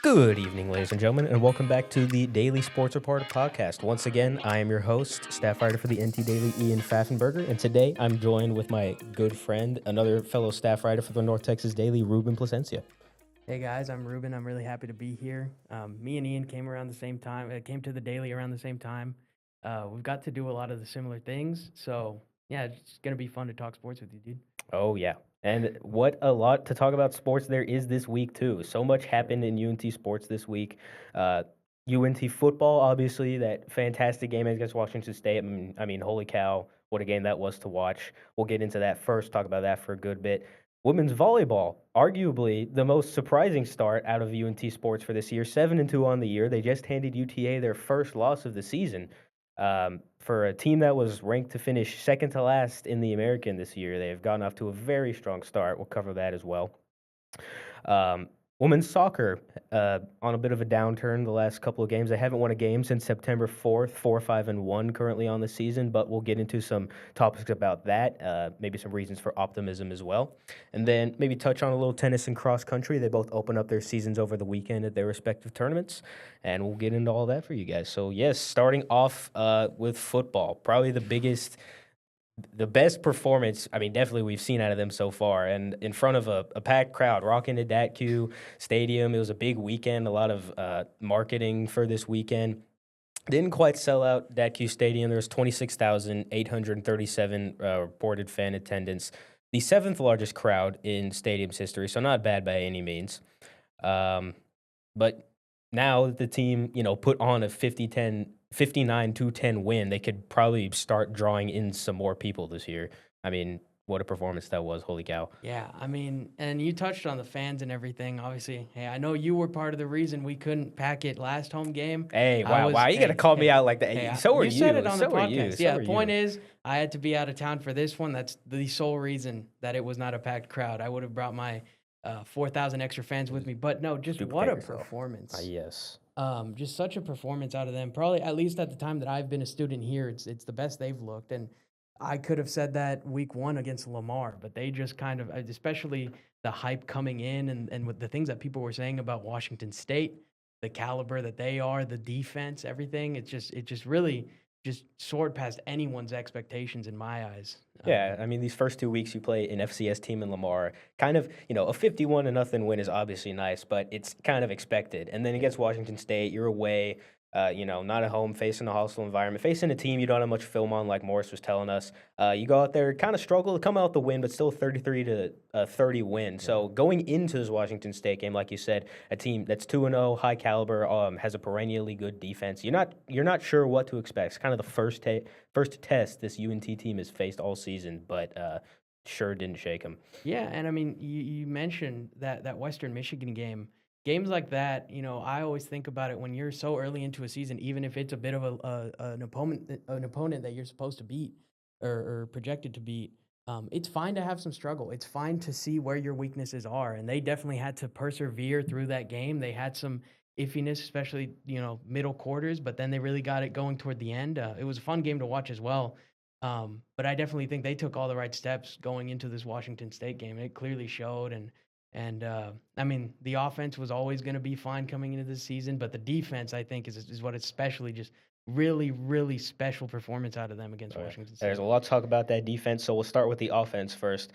Good evening, ladies and gentlemen, and welcome back to the Daily Sports Reporter podcast. Once again, I am your host, staff writer for the NT Daily, Ian Pfaffenberger, and today I'm joined with my good friend, another fellow staff writer for the North Texas Daily, Ruben Plascencia. Hey guys, I'm Ruben. I'm really happy to be here. Me and Ian came around the same time. Came to the Daily around the same time. We've got to do a lot of the similar things. So yeah, it's gonna be fun to talk sports with you, dude. Oh, yeah. And what a lot to talk about sports there is this week, too. So much happened in UNT sports this week. UNT football, obviously, that fantastic game against Washington State. I mean, holy cow, what a game that was to watch. We'll get into that first, talk about that for a good bit. Women's volleyball, arguably the most surprising start out of UNT sports for this year. 7-2 on the year. They just handed UTA their first loss of the season. For a team that was ranked to finish second to last in the American this year, they've gotten off to a very strong start. We'll cover that as well. Um, Women's soccer on a bit of a downturn the last couple of games. They haven't won a game since September 4th, 4-5-1 currently on the season, but we'll get into some topics about that, maybe some reasons for optimism as well. And then maybe touch on a little tennis and cross country. They both open up their seasons over the weekend at their respective tournaments, and we'll get into all that for you guys. So, yes, starting off with football, probably the best performance, I mean, definitely we've seen out of them so far. And in front of a packed crowd, rocking the DATQ Stadium. It was a big weekend, a lot of marketing for this weekend. Didn't quite sell out DATQ Stadium. There was 26,837 reported fan attendance, the seventh largest crowd in stadium's history, so not bad by any means. But now that the team, put on a 59-10 win, they could probably start drawing in some more people this year. I mean, what a performance that was. Holy cow. Yeah, I mean, and you touched on the fans and everything. Obviously, hey, I know you were part of the reason we couldn't pack it last home game. Hey, wow. You got to call me out like that. Hey, So are you. you said it on the So are you. podcast. So Yeah, are the point you. is, I had to be out of town for this one. That's the sole reason that it was not a packed crowd. I would have brought my 4,000 extra fans with me. But no, just what a performance. Yes. Just such a performance out of them. Probably, at least at the time that I've been a student here, it's the best they've looked. And I could have said that week one against Lamar, but they just kind of, especially the hype coming in and with the things that people were saying about Washington State, the caliber that they are, the defense, everything. It just really just soared past anyone's expectations in my eyes. Yeah, I mean, these first 2 weeks you play an FCS team in Lamar, kind of, a 51-0 win is obviously nice, but it's kind of expected. And then against Washington State, you're away, not at home, facing a hostile environment, facing a team you don't have much film on, like Morris was telling us. You go out there, kind of struggle to come out the win, but still 33-30 win. So going into this Washington State game, like you said, a team that's 2-0, high caliber, has a perennially good defense. You're not sure what to expect. It's kind of the first test this UNT team has faced all season, but sure didn't shake them. Yeah, and I mean, you mentioned that Western Michigan game. Games like that, I always think about it when you're so early into a season, even if it's a bit of an opponent that you're supposed to beat or projected to beat. It's fine to have some struggle. It's fine to see where your weaknesses are, and they definitely had to persevere through that game. They had some iffiness, especially middle quarters, but then they really got it going toward the end. It was a fun game to watch as well. But I definitely think they took all the right steps going into this Washington State game. It clearly showed, and I mean, the offense was always going to be fine coming into this season, but the defense, I think, is what especially just really, really special performance out of them against Washington State. There's a lot to talk about that defense, so we'll start with the offense first.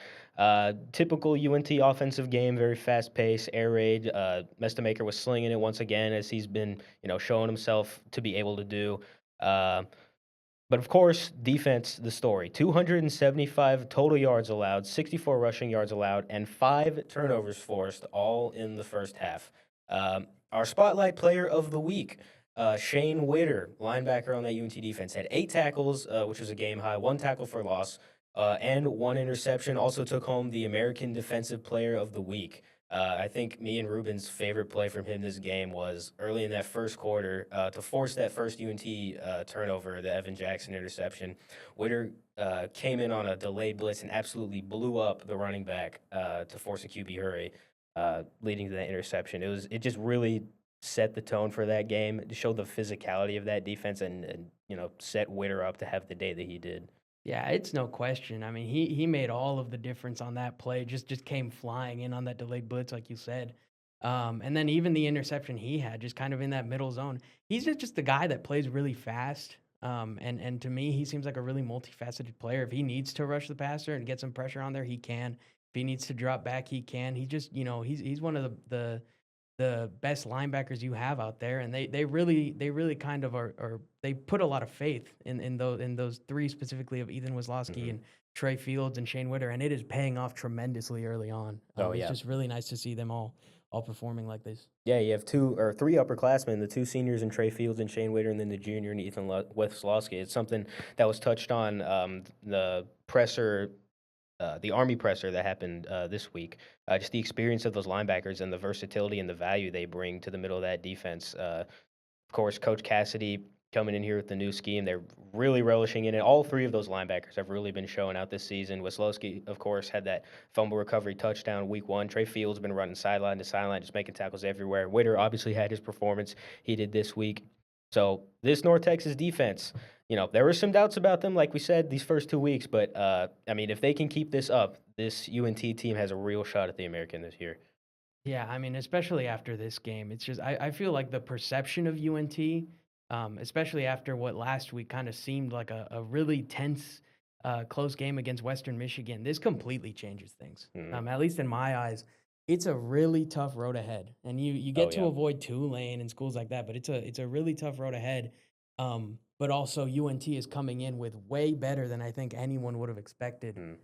Typical UNT offensive game, very fast-paced, air raid. Mestamaker was slinging it once again, as he's been, showing himself to be able to do. But of course, defense, the story. 275 total yards allowed, 64 rushing yards allowed, and 5 turnovers forced, all in the first half. Our spotlight player of the week, Shane Witter, linebacker on that UNT defense, had 8 tackles, which was a game high, 1 tackle for loss, and 1 interception. Also took home the American Defensive Player of the Week. I think me and Ruben's favorite play from him this game was early in that first quarter to force that first UNT turnover, the Evan Jackson interception. Witter came in on a delayed blitz and absolutely blew up the running back to force a QB hurry, leading to that interception. It just really set the tone for that game. It showed the physicality of that defense and set Witter up to have the day that he did. Yeah, it's no question. I mean, he made all of the difference on that play. Just came flying in on that delayed blitz, like you said. And then even the interception he had, just kind of in that middle zone. He's just a guy that plays really fast. And to me, he seems like a really multifaceted player. If he needs to rush the passer and get some pressure on there, he can. If he needs to drop back, he can. He just, he's one of the best linebackers you have out there, and they really kind of are they put a lot of faith in those three specifically of Ethan Wisłowski Mhm. and Trey Fields and Shane Witter, and it is paying off tremendously early on. Oh, It's yeah. just really nice to see them all performing like this. Yeah, you have 2 or 3 upperclassmen, the 2 seniors and Trey Fields and Shane Witter, and then the junior and Ethan Weslowski. It's something that was touched on, the presser, the Army presser that happened, this week. Just the experience of those linebackers and the versatility and the value they bring to the middle of that defense. Of course, Coach Cassidy coming in here with the new scheme, they're really relishing in it. All 3 of those linebackers have really been showing out this season. Weslowski, of course, had that fumble recovery touchdown week 1. Trey Fields been running sideline to sideline, just making tackles everywhere. Witter obviously had his performance he did this week. So this North Texas defense, there were some doubts about them, like we said, these first 2 weeks. But I mean, if they can keep this up, this UNT team has a real shot at the American this year. Yeah, I mean, especially after this game, it's just I feel like the perception of UNT, especially after what last week kind of seemed like a really tense, close game against Western Michigan, this completely changes things. Mhm. At least in my eyes, it's a really tough road ahead, and you Oh get to yeah. avoid Tulane and schools like that, but it's a really tough road ahead. But also UNT is coming in with way better than I think anyone would have expected. Mhm.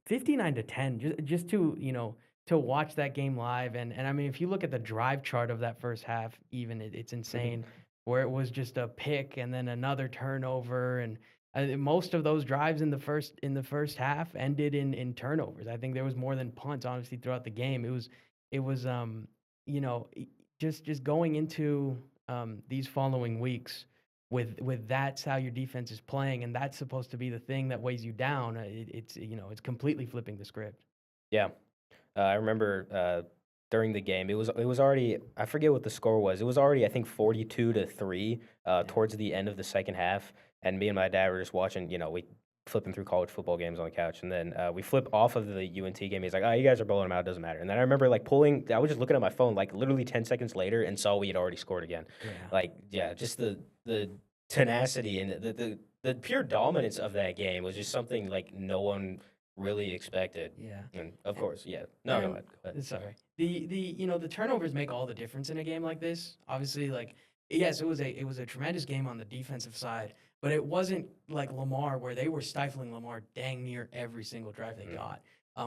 59-10, just to watch that game live, and I mean, if you look at the drive chart of that first half, even it's insane, where it was just a pick and then another turnover, and most of those drives in the first half ended in turnovers. I think there was more than punts, honestly, throughout the game. It was you know e- just going into these following weeks with that's how your defense is playing, and that's supposed to be the thing that weighs you down. It's completely flipping the script. Yeah. I remember during the game, it was already, I forget what the score was. It was already, I think, 42-3 Yeah. towards the end of the second half, and me and my dad were just watching. We flipping through college football games on the couch, and then we flip off of the UNT game. He's like, "Oh, you guys are blowing them out. It doesn't matter." And then I remember like pulling. I was just looking at my phone, like literally 10 seconds later, and saw we had already scored again. Yeah. Like, yeah, just the tenacity and the pure dominance of that game was just something like no one really expected. Yeah. And of course, yeah. No, go And ahead. Go ahead. sorry. The turnovers make all the difference in a game like this. Obviously, like yes, it was a tremendous game on the defensive side, but it wasn't like Lamar where they were stifling Lamar dang near every single drive they Mhm. got.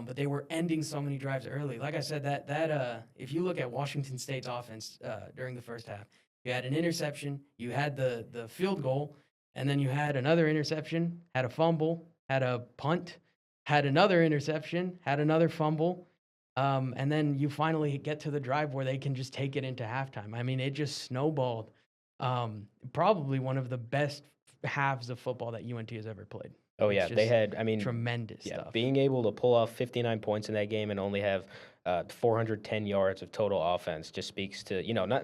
But they were ending so many drives early. Like I said, that if you look at Washington State's offense during the first half, you had an interception, you had the field goal, and then you had another interception, had a fumble, had a punt, had another interception, had another fumble, and then you finally get to the drive where they can just take it into halftime. I mean, it just snowballed. Probably one of the best halves of football that UNT has ever played. Oh It's yeah, they just had. I mean, tremendous yeah, stuff. being able to pull off 59 points in that game and only have 410 yards of total offense just speaks to not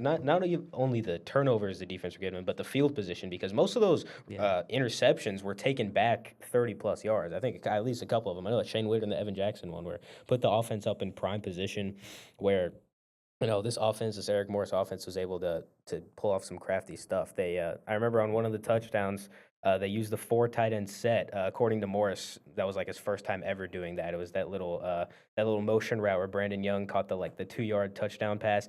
only the turnovers the defense were getting, but the field position because most of those Yeah. interceptions were taken back 30 plus yards. I think at least a couple of them. I know that Shane Witter and the Evan Jackson one where put the offense up in prime position, where this offense, this Eric Morris offense, was able to pull off some crafty stuff. I remember on one of the touchdowns, they used the 4 tight end set. According to Morris, that was like his first time ever doing that. It was that little motion route where Brandon Young caught the 2 yard touchdown pass.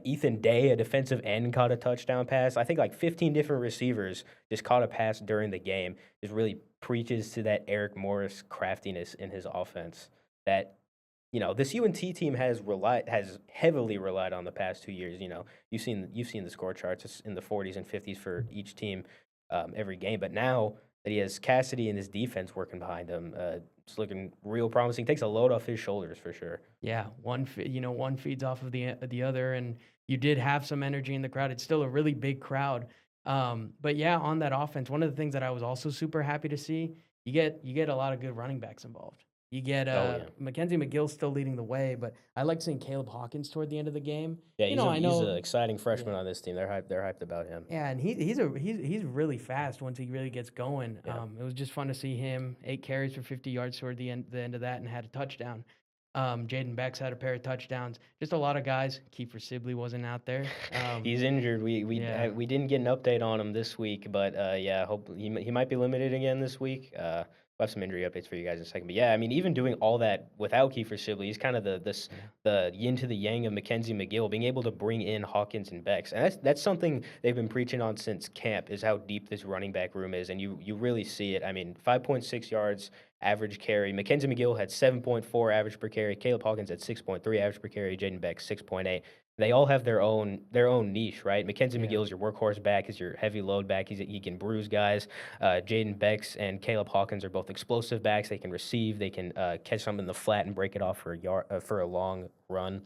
Ethan Day, a defensive end, caught a touchdown pass. I think like 15 different receivers just caught a pass during the game. Just really preaches to that Eric Morris craftiness in his offense that this UNT team has heavily relied on the past 2 years. You've seen the score charts. It's in the 40s and 50s for each team every game. But now that he has Cassidy and his defense working behind him, it's looking real promising. Takes a load off his shoulders for sure. Yeah, one feeds off of the other, and you did have some energy in the crowd. It's still a really big crowd, but yeah, on that offense, one of the things that I was also super happy to see, you get a lot of good running backs involved. You get Oh yeah, Mackenzie McGill still leading the way, but I like seeing Caleb Hawkins toward the end of the game. yeah. He's a I he's an know, exciting freshman yeah. on this team. They're hyped about him. Yeah, and he's really fast once he really gets going. Yeah. It was just fun to see him 8 carries for 50 yards toward the end of that and had a touchdown. Jaden Beck's had a pair of touchdowns. Just a lot of guys. Kiefer Sibley wasn't out there. He's injured. Yeah. We didn't get an update on him this week, but yeah, hope he might be limited again this week. We'll have some injury updates for you guys in a second. But yeah, I mean, even doing all that without Kiefer Sibley, he's kind of Yeah. the yin to the yang of Mackenzie McGill, being able to bring in Hawkins and Becks, and that's something they've been preaching on since camp is how deep this running back room is, and you really see it. I mean, 5.6 yards average carry. Mackenzie McGill had 7.4 average per carry. Caleb Hawkins had 6.3 average per carry. Jaden Beck 6.8. They all have their own niche, right? Mackenzie Yeah. McGill is your workhorse back, is your heavy load back. He can bruise guys. Jaden Becks and Caleb Hawkins are both explosive backs. They can receive. They can catch something in the flat and break it off for a long run.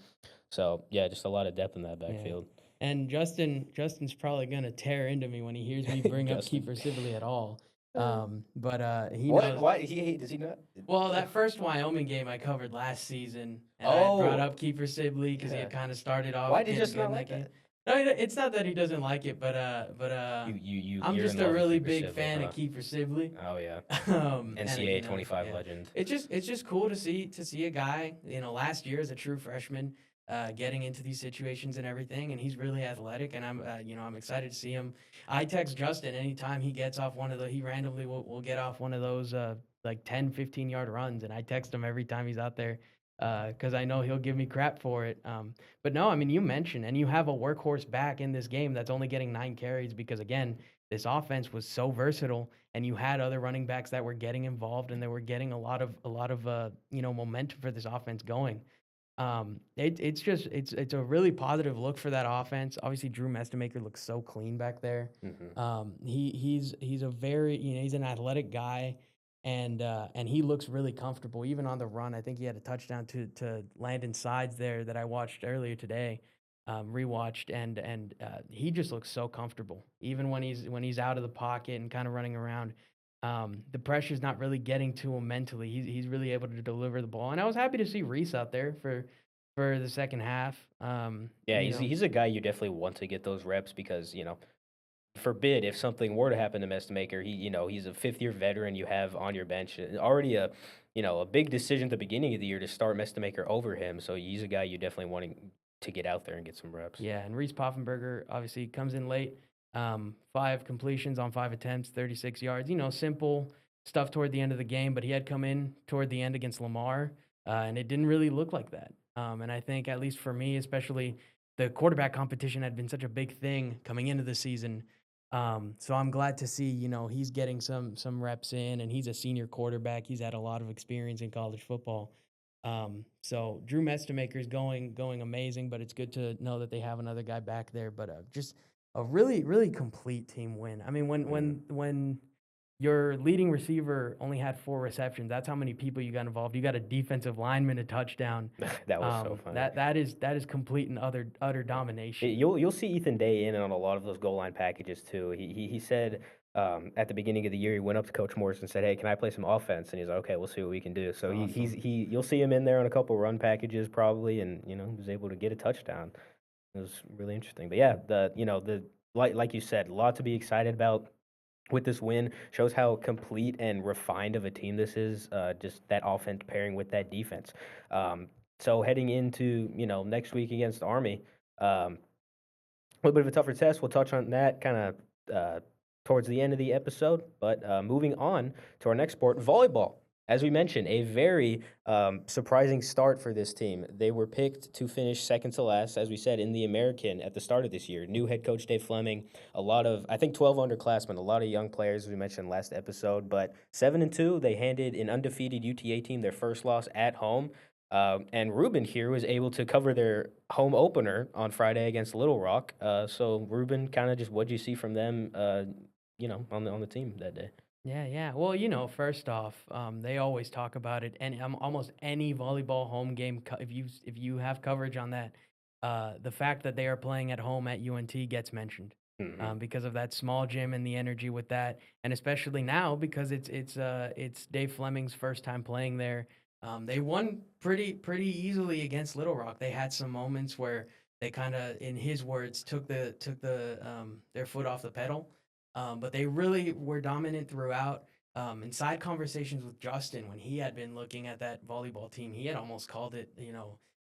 So yeah, just a lot of depth in that Yeah. backfield. And Justin's probably gonna tear into me when he hears me bring up Justin. Kiefer Sibley at all. But he What? knows. Why? Does he not? Well, that first Wyoming game I covered last season, and I brought Oh, up Kiefer Sibley because he yeah. had kind of started off Why did you getting just good not in like that game. that? No, it's not that he doesn't like it, but I'm You're in just a love with really Kiefer big Sibley, fan huh? of Kiefer Sibley. Oh yeah, And NCAA 25 legend. it's just cool to see a guy, last year as a true freshman, getting into these situations and everything, and he's really athletic, and I'm excited to see him. I text Justin anytime he gets off he randomly will get off one of those like 10, 15-yard runs, and I text him every time he's out there because I know he'll give me crap for it. But no, I mean, you mentioned, and you have a workhorse back in this game that's only getting 9 carries because, again, this offense was so versatile, and you had other running backs that were getting involved, and they were getting a lot of momentum for this offense going. It's a really positive look for that offense. Obviously, Drew Mestamaker looks so clean back there. Hmm. He's a very he's an athletic guy, and he looks really comfortable even on the run. I think he had a touchdown to Landon Sides there that I watched earlier today, rewatched, and he just looks so comfortable even when he's out of the pocket and kind of running around. The pressure's not really getting to him mentally. He's really able to deliver the ball, and I was happy to see Reese out there for the second half. Yeah, he's a guy you definitely want to get those reps because forbid if something were to happen to Mestamaker, he's a 5th-year veteran you have on your bench, already a big decision at the beginning of the year to start Mestamaker over him. So he's a guy you definitely wanting to get out there and get some reps. Yeah, and Reese Poffenberger obviously comes in late. 5 completions on 5 attempts, 36 yards. Simple stuff toward the end of the game, but he had come in toward the end against Lamar, and it didn't really look like that. And I think, at least for me, especially the quarterback competition had been such a big thing coming into the season. So I'm glad to see, he's getting some reps in, and he's a senior quarterback. He's had a lot of experience in college football. So Drew Mestamaker's going amazing, but it's good to know that they have another guy back there. But just a really really complete team win. I mean, when your leading receiver only had 4 receptions, that's how many people you got involved. You got a defensive lineman a touchdown. That was so funny. That is complete and utter domination. You'll see Ethan Day in on a lot of those goal line packages too. He said at the beginning of the year he went up to Coach Morris and said, "Hey, can I play some offense?" And he's like, "Okay, we'll see what we can do." So Awesome. you'll see him in there on a couple run packages probably, and was able to get a touchdown. It was really interesting. But yeah, the like you said, a lot to be excited about with this win. Shows how complete and refined of a team this is. Just that offense pairing with that defense. So heading into next week against Army, a little bit of a tougher test. We'll touch on that kind of towards the end of the episode. But moving on to our next sport, volleyball. As we mentioned, a very surprising start for this team. They were picked to finish second to last, as we said, in the American at the start of this year. New head coach Dave Fleming, a lot of, I think, 12 underclassmen, a lot of young players, as we mentioned last episode. But 7-2, they handed an undefeated UTA team their first loss at home. And Ruben here was able to cover their home opener on Friday against Little Rock. So Ruben, kind of just what'd you see from them, on the team that day? Yeah, yeah. Well, first off, they always talk about it, and almost any volleyball home game, if you have coverage on that, the fact that they are playing at home at UNT gets mentioned, Hmm. because of that small gym and the energy with that, and especially now because it's Dave Fleming's first time playing there. They won pretty easily against Little Rock. They had some moments where they kind of, in his words, took the their foot off the pedal, but they really were dominant throughout. In side conversations with Justin, when he had been looking at that volleyball team, he had almost called it,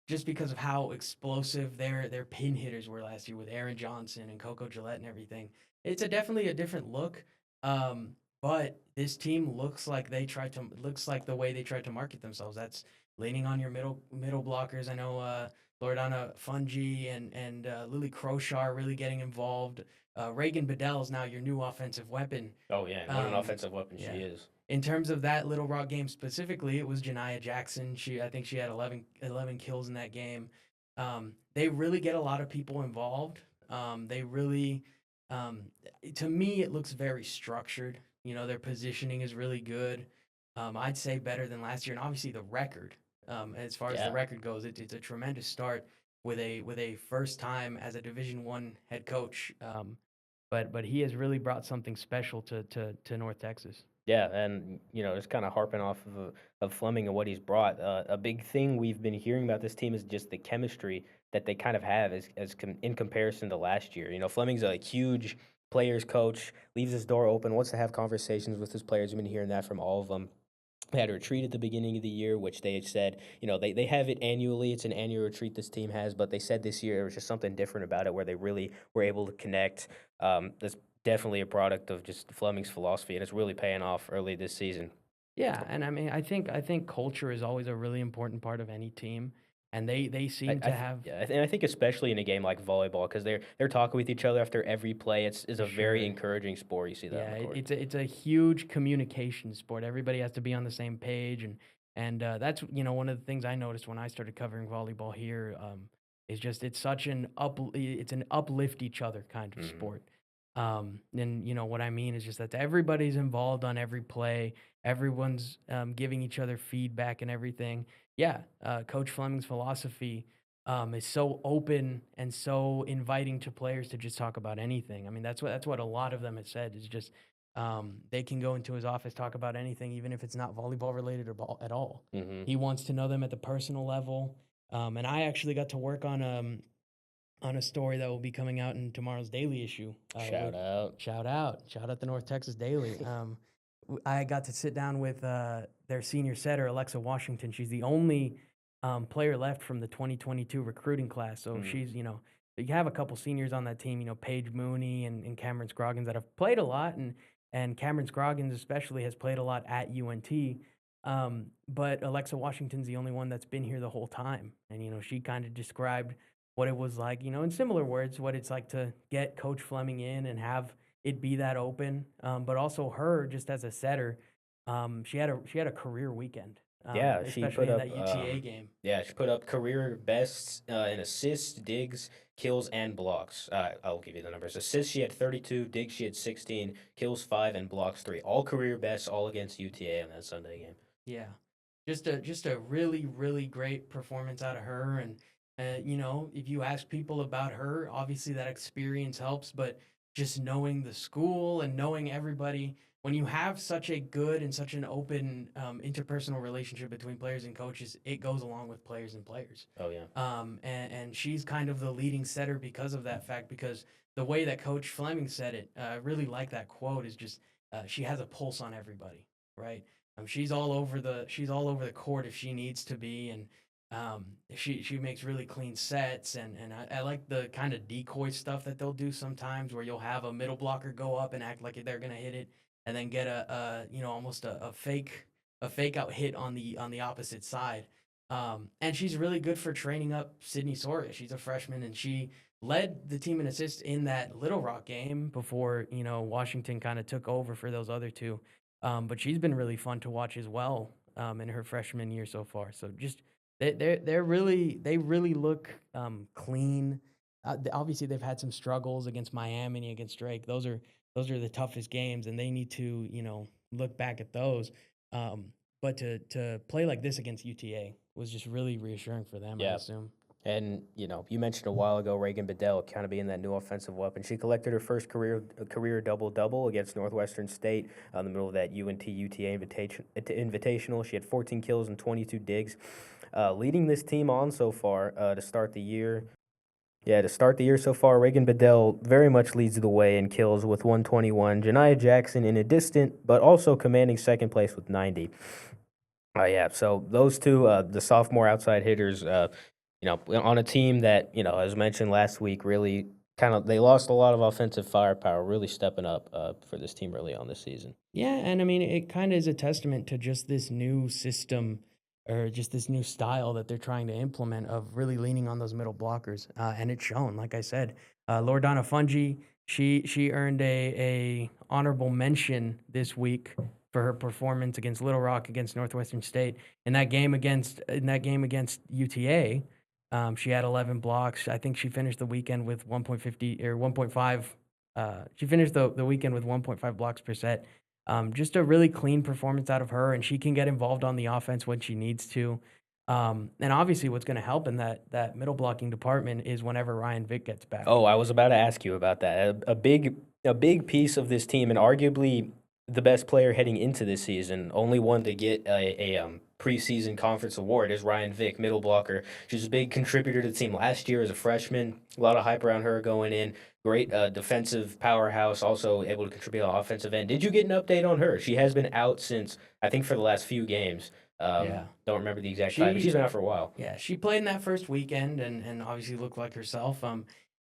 just because of how explosive their pin hitters were last year with Aaron Johnson and Coco Gillette and everything. It's definitely a different look. Um, but this team looks like the way they tried to market themselves. That's leaning on your middle blockers. I know Loredana Fungi and Lily Croshaw are really getting involved. Reagan Bedell is now your new offensive weapon. Oh yeah, and what an offensive weapon she Yeah. is. In terms of that Little Rock game specifically, it was Janiyah Jackson. I think she had 11 kills in that game. They really get a lot of people involved. They really, um, to me, it looks very structured. Their positioning is really good. I'd say better than last year, and obviously the record. As far as the Yeah. record goes, it's a tremendous start with a first time as a Division I head coach. But he has really brought something special to North Texas. Yeah, and just kind of harping off of Fleming and what he's brought. A big thing we've been hearing about this team is just the chemistry that they kind of have in comparison to last year. Fleming's a huge players coach, leaves his door open, wants to have conversations with his players. We've been hearing that from all of them. They had a retreat at the beginning of the year, which they had said, they have it annually. It's an annual retreat this team has, but they said this year there was just something different about it where they really were able to connect. That's definitely a product of just Fleming's philosophy, and it's really paying off early this season. Yeah, and I mean, I think culture is always a really important part of any team, and they seem to have Yeah, and I think especially in a game like volleyball, because they're talking with each other after every play. It's for a very sure. encouraging sport. You see that on Yeah, the court. it's a huge communication sport. Everybody has to be on the same page, and that's one of the things I noticed when I started covering volleyball here. Is just it's an uplift each other kind of Hmm. sport. And what I mean is just that everybody's involved on every play. Everyone's giving each other feedback and everything. Yeah, Coach Fleming's philosophy is so open and so inviting to players to just talk about anything. I mean, that's what a lot of them have said is just they can go into his office, talk about anything, even if it's not volleyball related or at all. Hmm. He wants to know them at the personal level. And I actually got to work on a story that will be coming out in tomorrow's daily issue. Shout With out. shout out the North Texas Daily. I got to sit down with their senior setter Alexa Washington. She's the only player left from the 2022 recruiting class. So Mm. you have a couple seniors on that team. Paige Mooney and Cameron Scroggins that have played a lot, and Cameron Scroggins especially has played a lot at UNT. But Alexa Washington's the only one that's been here the whole time, and she kind of described what it was like, in similar words, what it's like to get Coach Fleming in and have it be that open. But also her, just as a setter, she had a career weekend, Yeah, she especially put in up that UTA game. career bests in assists, digs, kills, and blocks. I'll give you the numbers. Assists she had 32, digs she had 16, kills 5, and blocks 3. All career bests, all against UTA on that Sunday game. Yeah, just a really really great performance out of her, and if you ask people about her, obviously that experience helps, but just knowing the school and knowing everybody, when you have such a good and such an open interpersonal relationship between players and coaches, it goes along with players and players. Oh yeah. And she's kind of the leading setter because of that fact, because the way that Coach Fleming said it, I really like that quote, is just she has a pulse on everybody, right? She's all over the court if she needs to be, and she makes really clean sets, and I like the kind of decoy stuff that they'll do sometimes, where you'll have a middle blocker go up and act like they're gonna hit it, and then get almost a fake out hit on the opposite side. And she's really good for training up Sydney Soria. She's a freshman, and she led the team in assists in that Little Rock game before Washington kind of took over for those other two. But she's been really fun to watch as well in her freshman year so far. So just they really look clean. Obviously, they've had some struggles against Miami and against Drake. Those are the toughest games, and they need to look back at those. But to play like this against UTA was just really reassuring for them, I Yeah. assume. And you mentioned a while ago Reagan Bedell kind of being that new offensive weapon. She collected her first career double double against Northwestern State in the middle of that UNT UTA invitational. She had 14 kills and 22 digs, leading this team on so far to start the year. Yeah, to start the year so far, Reagan Bedell very much leads the way in kills with 121. Janiyah Jackson in a distant but also commanding second place with 90. Yeah, so those two, the sophomore outside hitters, on a team that, as mentioned last week, really they lost a lot of offensive firepower, really stepping up for this team early on this season. Yeah, and I mean, it kind of is a testament to just this new system or just this new style that they're trying to implement of really leaning on those middle blockers, and it's shown. Like I said, Lordana Fungi, she earned a honorable mention this week for her performance against Little Rock against Northwestern State in that game against UTA. She had 11 blocks. I think she finished the weekend with 1.50 or 1.5. She finished the weekend with 1.5 blocks per set. Just a really clean performance out of her, and she can get involved on the offense when she needs to. And obviously, what's going to help in that middle blocking department is whenever Ryan Vick gets back. Oh, I was about to ask you about that. A big piece of this team, and arguably the best player heading into this season, only one to get a preseason conference award, is Ryan Vick, middle blocker. She's a big contributor to the team last year as a freshman. A lot of hype around her going in. Great defensive powerhouse, also able to contribute on the offensive end. Did you get an update on her? She has been out since, I think, for the last few games. Yeah, Don't remember the exact time, but she's she been out for a while. Yeah, she played in that first weekend and obviously looked like herself.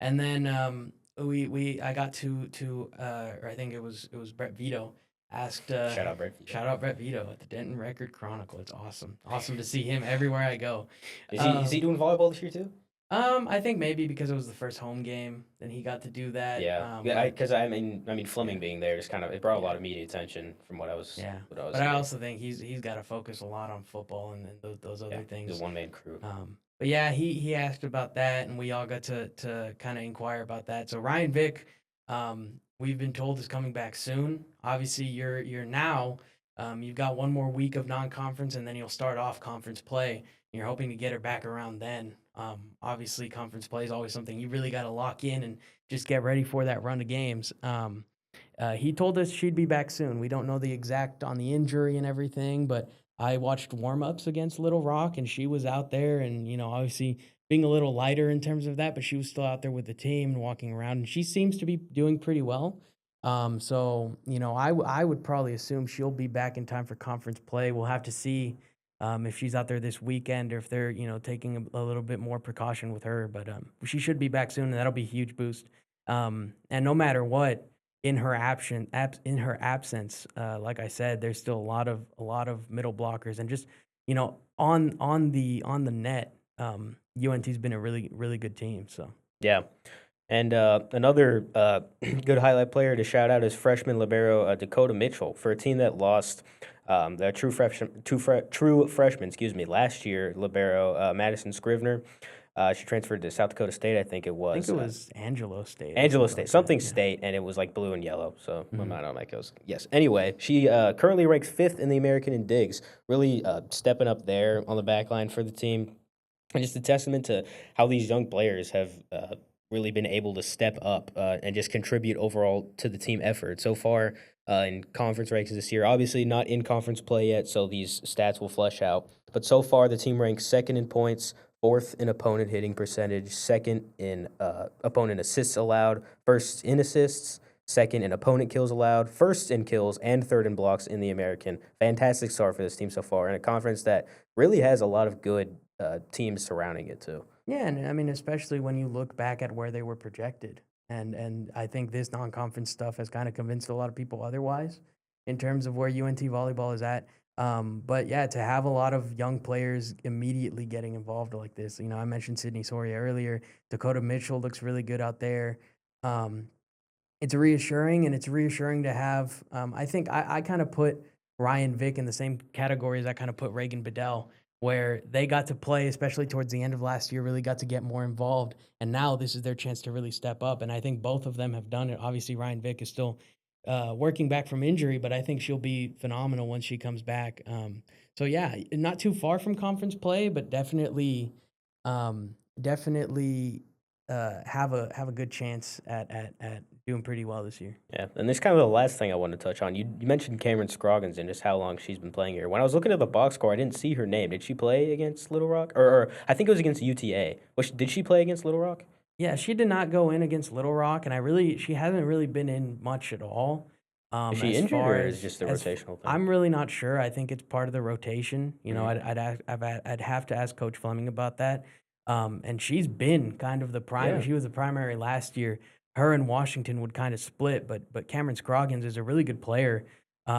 And then we I got or I think it was Brett Vito asked Shout out Brett. shout out Brett Vito at the Denton Record Chronicle. It's awesome to see him everywhere I go. Is he doing volleyball this year too? I think maybe because it was the first home game, then he got to do that. Yeah, yeah. Because I mean, Fleming being there just it brought a lot of media attention from what I was, Yeah, what I was but I hearing. also think he's got to focus a lot on football and those Yeah, other he's things. a one man crew. But yeah, he asked about that, and we all got to kind of inquire about that. So Ryan Vick, we've been told is coming back soon. Obviously, you're now you've got one more week of non-conference, and then you'll start off conference play. And you're hoping to get her back around then. Obviously, conference play is always something you really got to lock in and just get ready for that run of games. He told us she'd be back soon. We don't know the exact on the injury and everything, but I watched warm-ups against Little Rock, and she was out there and, obviously being a little lighter in terms of that, but she was still out there with the team and walking around, and she seems to be doing pretty well. So, I would probably assume she'll be back in time for conference play. We'll have to see if she's out there this weekend or if they're, taking a little bit more precaution with her, but she should be back soon, and that'll be a huge boost. And no matter what, in her absence, like I said, there's still a lot of middle blockers and just on the net. UNT's been a really really good team. So Yeah, and another good highlight player to shout out is freshman libero Dakota Mitchell for a team that lost their true freshman, excuse me, last year libero Madison Scrivener. She transferred to South Dakota State, I think it I think was. it was Angelo State. Angelo State, something Yeah. state, and it was like blue and yellow. So my Mhm. mind on that goes. Yes. Anyway, she currently ranks fifth in the American in digs, really stepping up there on the back line for the team. And just a testament to how these young players have really been able to step up and just contribute overall to the team effort so far in conference ranks this year. Obviously, not in conference play yet, so these stats will flesh out. But so far, the team ranks second in points, fourth in opponent hitting percentage, second in opponent assists allowed, first in assists, second in opponent kills allowed, first in kills, and third in blocks in the American. Fantastic start for this team so far in a conference that really has a lot of good teams surrounding it too. Yeah, and I mean, especially when you look back at where they were projected, and I think this non-conference stuff has kind of convinced a lot of people otherwise, in terms of where UNT volleyball is at. But yeah, to have a lot of young players immediately getting involved like this, I mentioned Sydney Soria earlier. Dakota Mitchell looks really good out there. Um, it's reassuring, and it's reassuring to have. I think I kind of put Ryan Vick in the same category as I kind of put Reagan Bedell, where they got to play, especially towards the end of last year, really got to get more involved, and now this is their chance to really step up. And I think both of them have done it. Obviously, Ryan Vick is still working back from injury, but I think she'll be phenomenal once she comes back. So yeah, not too far from conference play, but definitely have a good chance at doing pretty well this year. Yeah, and this kind of the last thing I wanted to touch on. You mentioned Cameron Scroggins and just how long she's been playing here. When I was looking at the box score, I didn't see her name. Did she play against Little Rock? Or I think it was against UTA. Did she play against Little Rock? Yeah, she did not go in against Little Rock, and she hasn't really been in much at all. Is she As injured far or is it just a as rotational thing? I'm really not sure. I think it's part of the rotation. You know, Mhm. I'd have to ask Coach Fleming about that. And she's been kind of the prime. Yeah. She was the primary last year. Her and Washington would kind of split, but Cameron Scroggins is a really good player.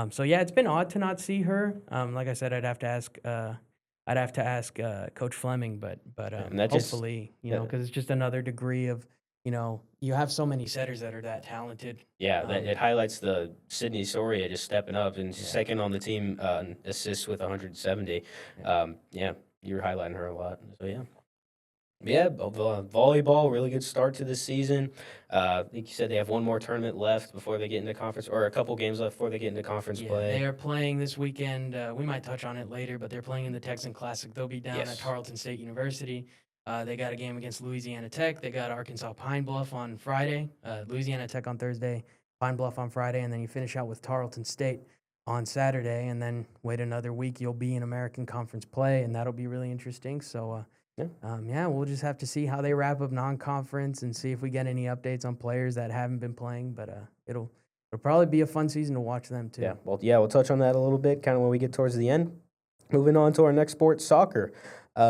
So yeah, it's been odd to not see her. Like I said, I'd have to ask Coach Fleming, And that just hopefully, that because it's just another degree of, you have so many setters that are that talented. yeah, that it highlights the Sydney Soria just stepping up and Yeah, second on the team, in assists with 170. yeah. Yeah, you were highlighting her a lot. So, yeah. Yeah, volleyball, really good start to the season. I think you said they have one more tournament left before they get into conference, or a couple games left before they get into conference Yeah, they play. are playing this weekend. We might touch on it later, but they're playing in the Texan Classic. They'll be down at Yes. Tarleton State University. They got a game against Louisiana Tech. They got Arkansas Pine Bluff on Friday. Louisiana Tech on Thursday. Pine Bluff on Friday, and then you finish out with Tarleton State on Saturday, and then wait another week. You'll be in American Conference play, and that'll be really interesting. So, Yeah. yeah, we'll just have to see how they wrap up non-conference and see if we get any updates on players that haven't been playing. But it'll probably be a fun season to watch them Yeah. too. Well, yeah, we'll touch on that a little bit kind of when we get towards the end. Moving on to our next sport, soccer.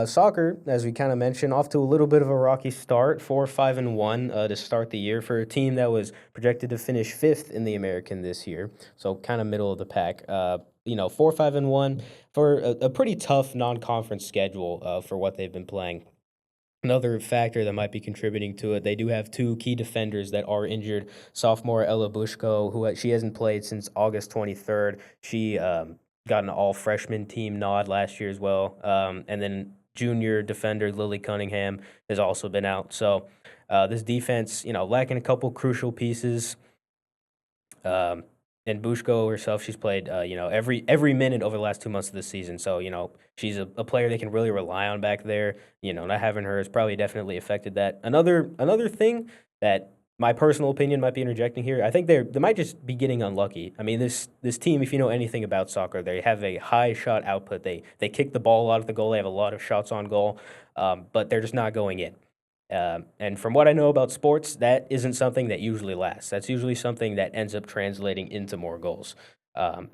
Soccer, as we kind of mentioned, off to a little bit of a rocky start, 4-5-1 to start the year for a team that was projected to finish fifth in the American this year, so kind of middle of the pack. 4-5-1 for a pretty tough non-conference schedule for what they've been playing. Another factor that might be contributing to it, they do have two key defenders that are injured. Sophomore Ella Bushko, she hasn't played since August 23rd. She got an all freshman team nod last year as well. And then junior defender Lily Cunningham has also been out. So this defense, lacking a couple crucial pieces. Um, and Bushko herself, she's played, every minute over the last 2 months of the season. So, she's a player they can really rely on back there. Not having her has probably definitely affected that. Another thing that my personal opinion might be interjecting here, I think they might just be getting unlucky. I mean, this team, if you know anything about soccer, they have a high shot output. They kick the ball out of the goal. They have a lot of shots on goal, but they're just not going in. And from what I know about sports, that isn't something that usually lasts. That's usually something that ends up translating into more goals. Um,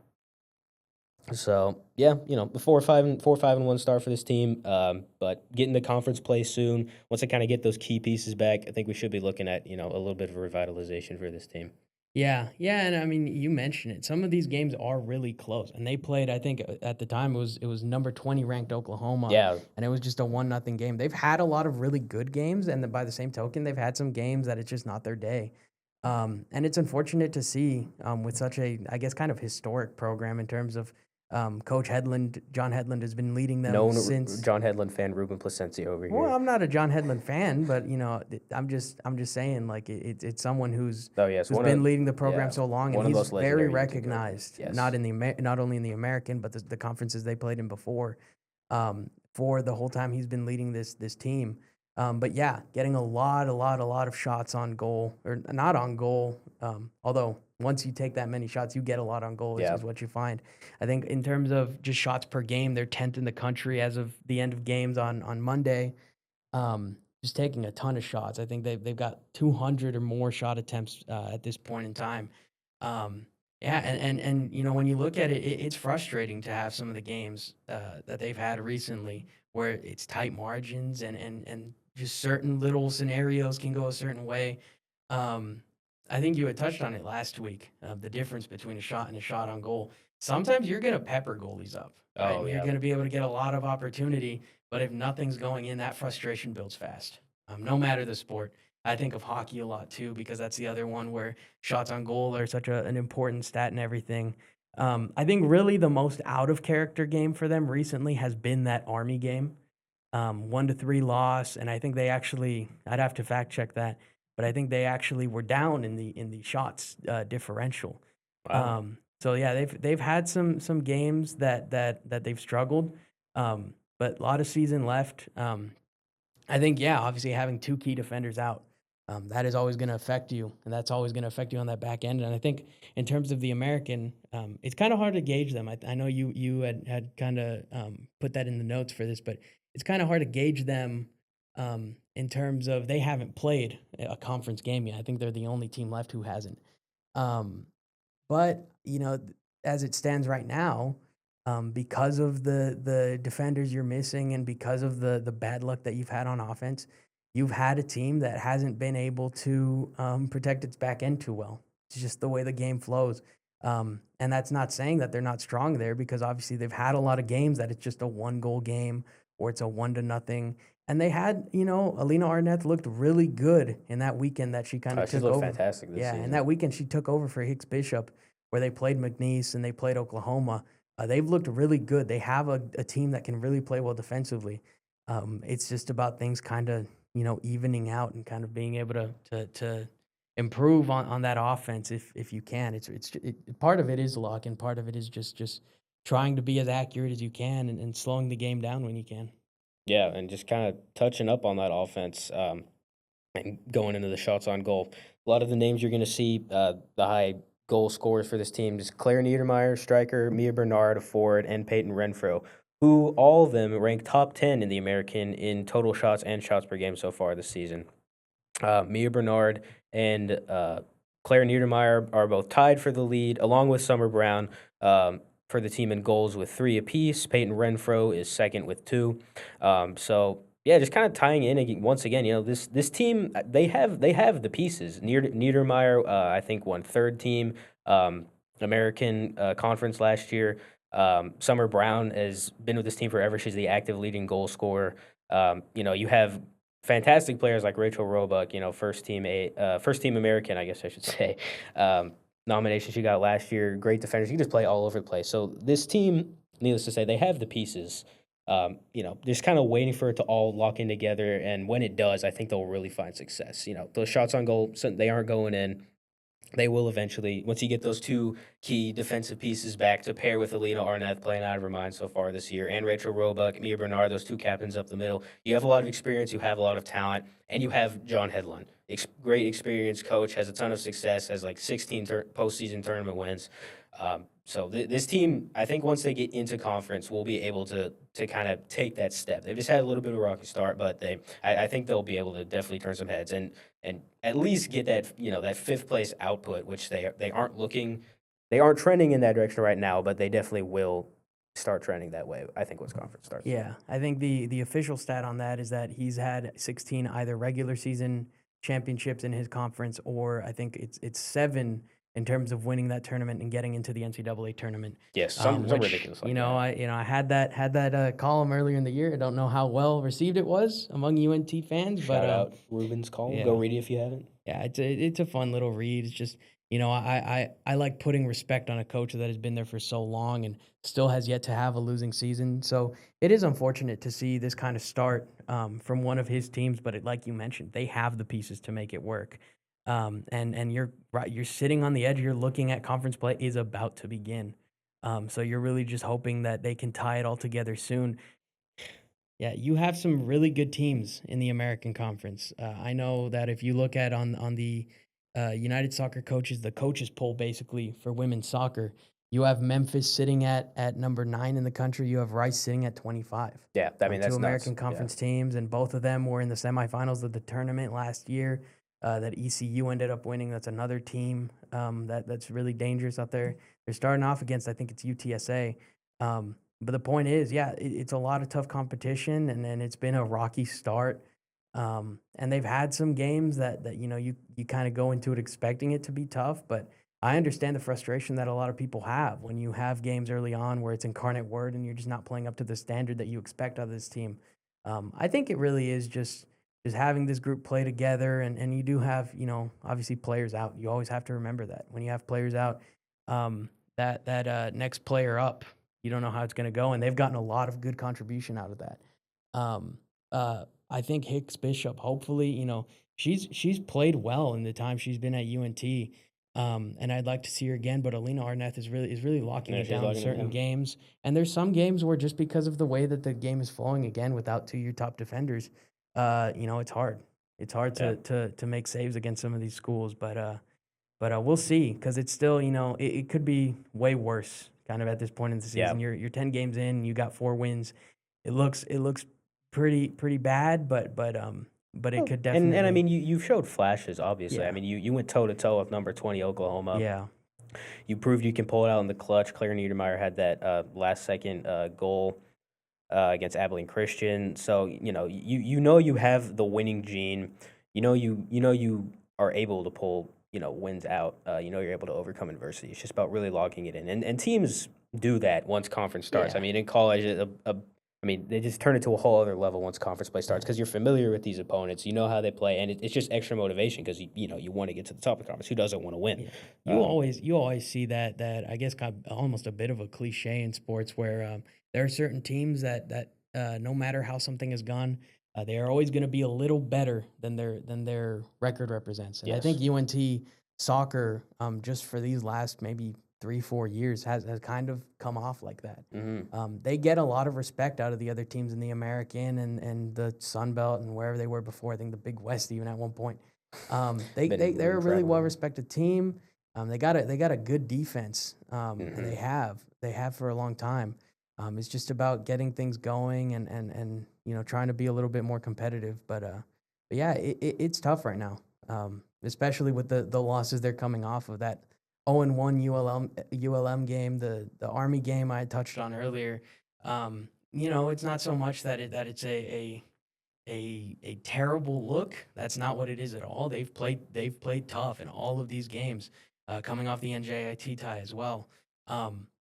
so yeah, the 4-5-1 start for this team. But getting the conference play soon. Once they kind of get those key pieces back, I think we should be looking at a little bit of a revitalization for this team. Yeah, yeah, and I mean, you mentioned it. Some of these games are really close, and they played. I think at the time it was number 20 ranked Oklahoma, Yeah, and it was just a 1-0 game. They've had a lot of really good games, and then by the same token, they've had some games that it's just not their day. And it's unfortunate to see with such a, I guess, kind of historic program in terms of Coach Headland. John Headland has been leading them since. John Headland fan Ruben Plascencia over Well, here. I'm not a John Headland fan, but I'm just saying like it's someone Oh yes, who's been leading the program so long, and one of the he's most very legendary UT coaches. recognized, Yes. not only in the American, but the conferences they played in before, for the whole time he's been leading this team. But yeah, getting a lot of shots on goal, or not on goal. Although once you take that many shots, you get a lot on goal, Yeah. is what you find. I think in terms of just shots per game, they're 10th in the country as of the end of games on Monday. Just taking a ton of shots. I think they've got 200 or more shot attempts at this point in time. Yeah, and when you look at it, it's frustrating to have some of the games that they've had recently where it's tight margins and just certain little scenarios can go a certain way. Um, I think you had touched on it last week, the difference between a shot and a shot on goal. Sometimes you're gonna pepper goalies up, right? Oh And you're yeah. gonna be able to get a lot of opportunity, but if nothing's going in, that frustration builds fast. No matter the sport. I think of hockey a lot too because that's the other one where shots on goal are such an important stat and everything. I think really the most out of character game for them recently has been that Army game, 1-3 loss, and I think they actually, I'd have to fact check that, but I think they actually were down in the shots differential. Wow. So yeah, they've had some games that they've struggled, but a lot of season left. I think, yeah, obviously having two key defenders out, that is always going to affect you, and that's always going to affect you on that back end. And I think in terms of the American, it's kind of hard to gauge them. I know you had kind of put that in the notes for this, but it's kind of hard to gauge them in terms of they haven't played a conference game yet. I think they're the only team left who hasn't. Um, but, as it stands right now, because of the defenders you're missing and because of the bad luck that you've had on offense, you've had a team that hasn't been able to, protect its back end too well. It's just the way the game flows. And that's not saying that they're not strong there because obviously they've had a lot of games that it's just a one-goal game or it's a 1-0. And they had, Alina Arnett looked really good in that weekend that she kinda She's took looked over. fantastic this Yeah, and season. that weekend she took over for Hicks Bishop where they played McNeese and they played Oklahoma. They've looked really good. They have a team that can really play well defensively. It's just about things kinda, evening out and kind of being able to improve on that offense if you can. Part of it is luck and part of it is just trying to be as accurate as you can and slowing the game down when you can. Yeah, and just kinda touching up on that offense, and going into the shots on goal. A lot of the names you're gonna see, the high goal scorers for this team is Claire Niedermeyer, striker, Mia Bernard, a forward, and Peyton Renfro, who all of them rank top 10 in the American in total shots and shots per game so far this season. Mia Bernard and Claire Niedermeyer are both tied for the lead, along with Summer Brown for the team in goals with 3 apiece. Peyton Renfro is second with 2. So yeah, just kind of tying in once again. This team they have the pieces. Niedermeyer, I think, won third team American conference last year. Summer Brown has been with this team forever. She's the active leading goal scorer. You have fantastic players like Rachel Roebuck, first team American, I guess I should say. Nomination she got last year, great defender. She can just play all over the place. So this team, needless to say, they have the pieces. Just kind of waiting for it to all lock in together, and when it does, I think they'll really find success. Those shots on goal, they aren't going in. They will eventually, once you get those two key defensive pieces back to pair with Alina Arnett playing out of her mind so far this year, and Rachel Roebuck, Mia Bernard, those two captains up the middle. You have a lot of experience, you have a lot of talent, and you have John Hedlund, great experienced coach, has a ton of success, has like 16 postseason tournament wins. So this team, I think, once they get into conference, will be able to kind of take that step. They've just had a little bit of a rocky start, but I think they'll be able to definitely turn some heads and at least get that fifth place output, which they aren't trending in that direction right now, but they definitely will start trending that way. I think once conference starts. Yeah, I think the official stat on that is that he's had 16 either regular season championships in his conference, or I think it's 7 in terms of winning that tournament and getting into the NCAA tournament. Yes, some Which ridiculous like that. I had that column earlier in the year. I don't know how well received it was among UNT fans, but Shout out Ruben's column. Go yeah. read it if you haven't. Yeah, it's a fun little read. It's just, I like putting respect on a coach that has been there for so long and still has yet to have a losing season. So it is unfortunate to see this kind of start from one of his teams, but like you mentioned, they have the pieces to make it work. And you're right, you're sitting on the edge. You're looking at conference play is about to begin. So you're really just hoping that they can tie it all together soon. Yeah, you have some really good teams in the American Conference. I know that if you look at on the United Soccer Coaches, the coaches poll basically for women's soccer, you have Memphis sitting at number 9 in the country. You have Rice sitting at 25. Yeah, I mean Two that's nuts. American Yeah. Conference teams, and both of them were in the semifinals of the tournament last year. That ECU ended up winning. That's another team that's really dangerous out there. They're starting off against, I think it's UTSA. But the point is, yeah, it's a lot of tough competition, and then it's been a rocky start. And they've had some games that you kind of go into it expecting it to be tough, but I understand the frustration that a lot of people have when you have games early on where it's incarnate word and you're just not playing up to the standard that you expect out of this team. I think it really is just having this group play together, and you do have obviously players out. You always have to remember that when you have players out, that next player up, you don't know how it's going to go, and they've gotten a lot of good contribution out of that. Um, I think Hicks Bishop, hopefully, she's played well in the time she's been at UNT. And I'd like to see her again, but Alina Arnett is really locking Yeah, it she's down in locking it certain down. games. And there's some games where just because of the way that the game is flowing again without two of your top defenders, it's hard. It's hard Yeah. to make saves against some of these schools, but we'll see because it's still, it could be way worse kind of at this point in the Yeah. season. You're 10 games in, you got 4 wins. It looks pretty bad, but it Oh, could and I definitely. mean, you've showed flashes, obviously. I Yeah, mean, you went toe to toe with number 20 Oklahoma. yeah, You proved you can pull it out in the clutch. Claire Niedermeyer had that last second goal against Abilene Christian. So you know you have the winning gene. You are able to pull wins out. You're able to overcome adversity. It's just about really logging it in, and teams do that once conference starts. I yeah, mean, in college, I mean, they just turn it to a whole other level once conference play starts yeah. because you're familiar with these opponents. You know how they play, and it's just extra motivation because you want to get to the top of the conference. Who doesn't want to win? Yeah, Um, you always see that I guess kind of almost a bit of a cliche in sports where there are certain teams that no matter how something has gone, they are always going to be a little better than their record represents. And I yes. think UNT soccer just for these last maybe 3 4 years has kind of come off like that. Hmm. They get a lot of respect out of the other teams in the American and the Sun Belt and wherever they were before. I think the Big West even at one point. They're Been a really well traveling. respected team. They got a good defense, and Hmm. they have for a long time. It's just about getting things going and trying to be a little bit more competitive. But yeah, it's tough right now, especially with the losses they're coming off of that 0-1 ULM game, the Army game I touched on earlier. It's not so much that it's a terrible look. That's not what it is at all. They've played tough in all of these games, coming off the NJIT tie as well.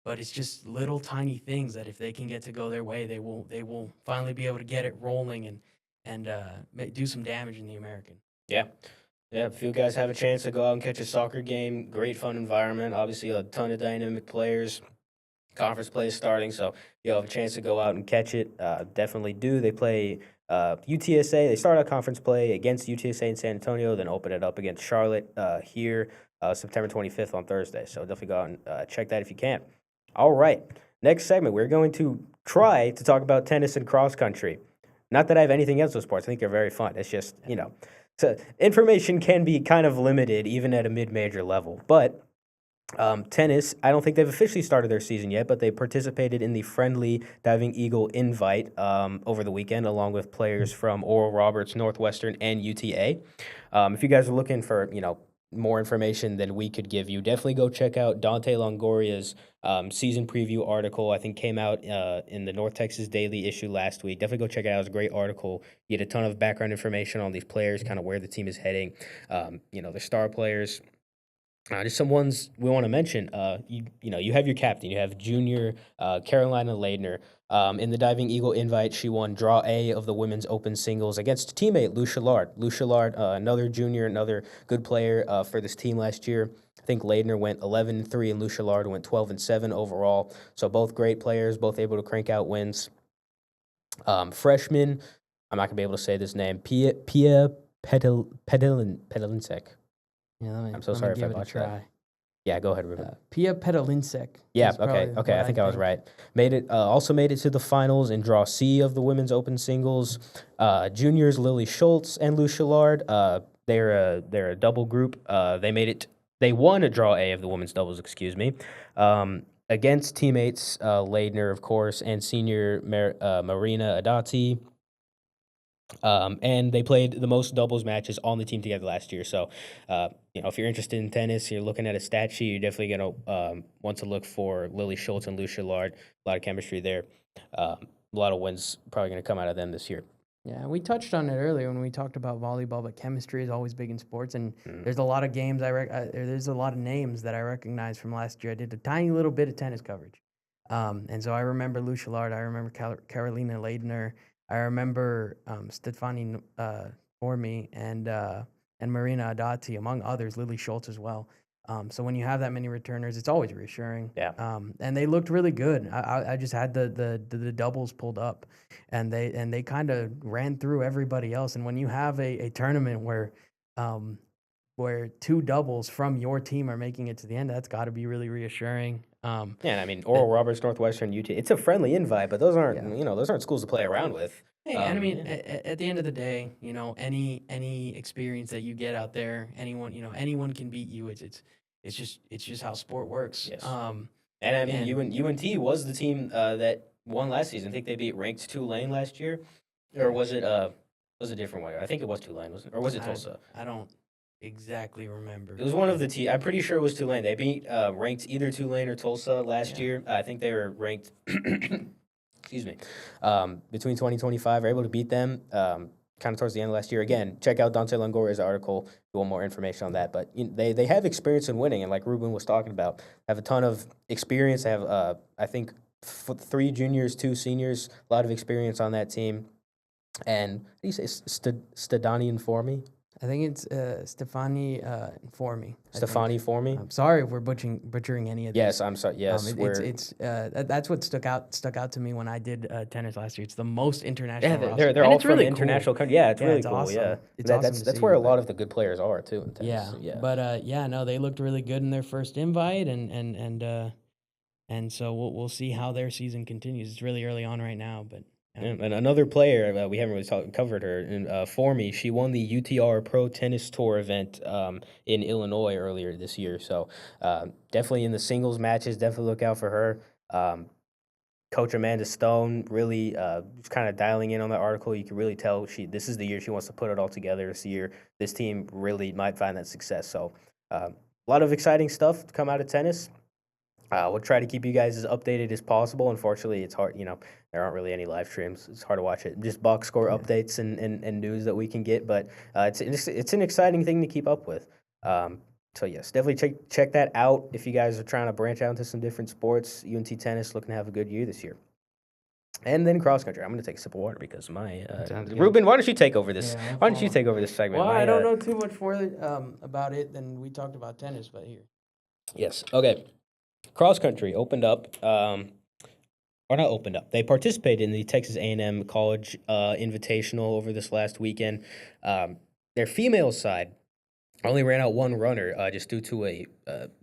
But it's just little tiny things that if they can get to go their way, they will finally be able to get it rolling and do some damage in the American. Yeah. Yeah, if you guys have a chance to go out and catch a soccer game, great fun environment. Obviously, a ton of dynamic players. Conference play is starting, so you'll have a chance to go out and catch it. Definitely do. They play UTSA. They start out conference play against UTSA in San Antonio, then open it up against Charlotte here September 25th on Thursday. So definitely go out and check that if you can. All right. Next segment, we're going to try to talk about tennis and cross country. Not that I have anything else with sports. I think they're very fun. It's just, so information can be kind of limited even at a mid-major level. But tennis, I don't think they've officially started their season yet, but they participated in the Friendly Diving Eagle Invite over the weekend, along with players from Oral Roberts, Northwestern, and UTA. If you guys are looking for, more information than we could give you, definitely go check out Dante Longoria's season preview article. I think came out in the North Texas Daily issue last week. Definitely go check it out. It was a great article. You get a ton of background information on these players, kind of where the team is heading. The star players. Just some ones we want to mention. You have your captain. You have junior Carolina Ladner. In the Diving Eagle Invite, she won Draw A of the women's open singles against teammate Lucia Lard. Lucia Lard, another junior, another good player for this team last year. I think Ladner went 11-3 and Lucia Lard went 12-7 overall. So both great players, both able to crank out wins. Freshman, I'm not gonna be able to say this name. Pia Pedalinsek. Yeah, I'm so let me sorry if I give it a botched that. try. Yeah, go ahead, Ruben. Pia Pedalinsek Yeah, is okay, probably okay. what I I think I was think. right. Also made it to the finals in Draw C of the women's open singles. Juniors Lily Schultz and Lucia Lard. They're a double group. They won a Draw A of the women's doubles. Excuse me. Against teammates Ladner, of course, and senior Marina Adati. And they played the most doubles matches on the team together last year. So, if you're interested in tennis, you're looking at a stat sheet, you're definitely going to want to look for Lily Schultz and Lucia Lard. A lot of chemistry there. A lot of wins probably going to come out of them this year. Yeah, we touched on it earlier when we talked about volleyball, but chemistry is always big in sports, and Mm. there's a lot of games there's a lot of names that I recognize from last year. I did a tiny little bit of tennis coverage, and so I remember Lucia Lard, I remember Carolina Ladner, I remember Stefani Formi and Marina Adati, among others, Lily Schultz as well. So when you have that many returners, it's always reassuring. Yeah. And they looked really good. I just had the doubles pulled up, and they kind of ran through everybody else. And when you have a tournament where two doubles from your team are making it to the end, that's got to be really reassuring. Yeah, and I mean, That Oral Roberts, Northwestern, UT. It's a friendly invite, but those aren't, yeah. those aren't schools to play around with. Hey, and I mean, Yeah. at the end of the day, any experience that you get out there, anyone can beat you. It's just how sport works. Yes. And I mean, And UNT was the team that won last season. I think they beat ranked Tulane last year. or was it a different one? I think it was Tulane, wasn't, or was it Tulsa? I don't exactly remember. It was one of the I'm pretty sure it was Tulane. They beat ranked either Tulane or Tulsa last Yeah. year. I think they were ranked. Excuse me. Between 2025, were able to beat them. Kind of towards the end of last year. Again, check out Dante Longoria's article. If you want more information on that. But they have experience in winning, and like Ruben was talking about, have a ton of experience. They have I think 3 juniors, 2 seniors, a lot of experience on that team. And what do you say, Stadani for me? I think it's Stefani Informi. Stefani for me. I'm sorry if we're butchering any of these. Yes, I'm sorry. Yes, That's what stuck out to me when I did tennis last year. It's the most international. yeah, roster. they're And all it's from really international cool. countries. Yeah, it's Yeah, really it's cool. awesome. Yeah, It's awesome to that's see, where a but- lot of the good players are too in tennis. Yeah, Yeah. but yeah, no, they looked really good in their first invite, and so we'll see how their season continues. It's really early on right now, but Yeah, and another player we haven't really covered her. And for me, she won the UTR Pro Tennis Tour event in Illinois earlier this year. So definitely in the singles matches, definitely look out for her. Coach Amanda Stone really kind of dialing in on that article. You can really tell this is the year she wants to put it all together. This year, this team really might find that success. So a lot of exciting stuff to come out of tennis. We'll try to keep you guys as updated as possible. Unfortunately, it's hard. There aren't really any live streams. It's hard to watch it. Just box score updates and news that we can get. But it's an exciting thing to keep up with. So yes, definitely check that out if you guys are trying to branch out into some different sports. UNT tennis looking to have a good year this year. And then cross country. I'm going to take a sip of water because my Sounds good. Ruben. Why don't you take over this? Yeah, I'll Why don't you follow. take over this segment? Well, My, I don't know too much about it. Than we talked about tennis, but here. Yes. Okay. Cross country opened up. Or not opened up. They participated in the Texas A&M College Invitational over this last weekend. Their female side only ran out one runner just due to a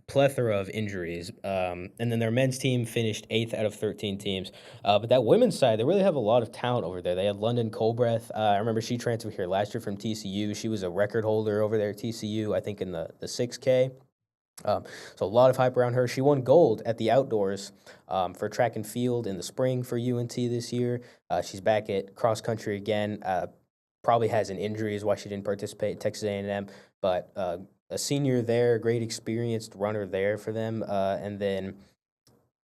plethora of injuries. And then their men's team finished 8th out of 13 teams. But that women's side, they really have a lot of talent over there. They had London Colbreth. I remember she transferred here last year from TCU. She was a record holder over there at TCU, I think in the 6K. So a lot of hype around her. She won gold at the outdoors for track and field in the spring for UNT this year. She's back at cross country again. Probably has an injury is why she didn't participate at Texas A&M, but a senior there, great experienced runner there for them. And then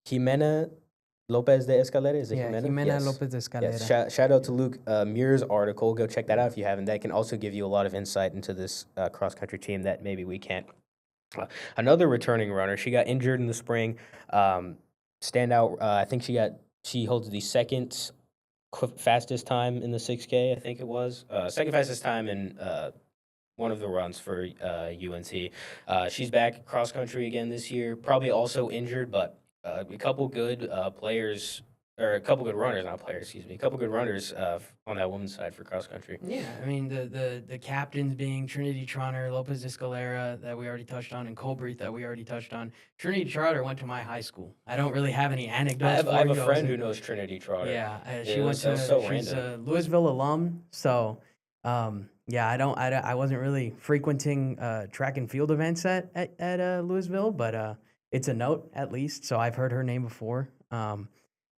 Jimena Lopez de Escalera, is it Jimena? Jimena Yes. Lopez de Escalera. Yes. Shout out to Luke Muir's article. Go check that out if you haven't. That can also give you a lot of insight into this cross country team that maybe we can't. Another returning runner. She got injured in the spring. Standout. I think she holds the second fastest time in the 6K. I think it was second fastest time in one of the runs for UNC. She's back cross country again this year. Probably also injured, but a couple good players. Or a couple good runners, not players, excuse me. A couple good runners on that women's side for cross country. Yeah, I mean the captains being Trinity Trotter, Lopez Escalera that we already touched on, and Colbreth that we already touched on. Trinity Trotter went to my high school. I don't really have any anecdotes. I have a for you. friend who knows Trinity Trotter. Yeah, she It went was to. so She's random. a Louisville alum, so yeah, I wasn't really frequenting track and field events at Louisville, but it's a note at least. So I've heard her name before.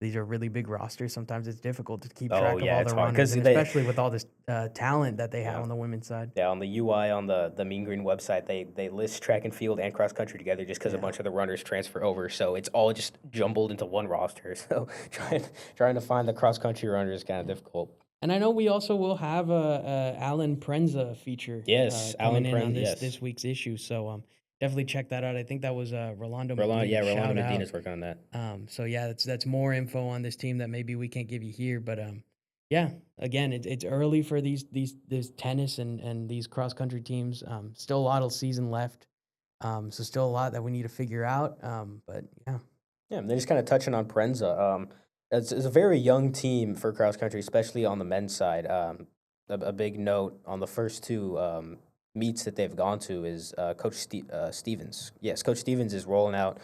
These are really big rosters. Sometimes it's difficult to keep track of yeah, all it's the hard, 'cause runners, and they- especially with all this talent that they have Yeah. on the women's side. Yeah, on the UI on the Mean Green website, they list track and field and cross country together just because a Yeah. bunch of the runners transfer over. So it's all just jumbled into one roster. So trying to find the cross country runner is kind of difficult. And I know we also will have a Alan Prenza feature. Yes, coming Alan in on Prenza, yes. this week's issue. So definitely check that out. I think that was Rolando Rolando, Medina. Rolando Shout out. Medina's working on that. So yeah, that's more info on this team that maybe we can't give you here. But yeah, again, it's early for these tennis and these cross country teams. Still a lot of season left. So still a lot that we need to figure out. But yeah. Yeah, and then just kind of touching on Prenza. It's a very young team for cross country, especially on the men's side. A big note on the first two meets that they've gone to is Coach Stevens. Yes, Coach Stevens is rolling out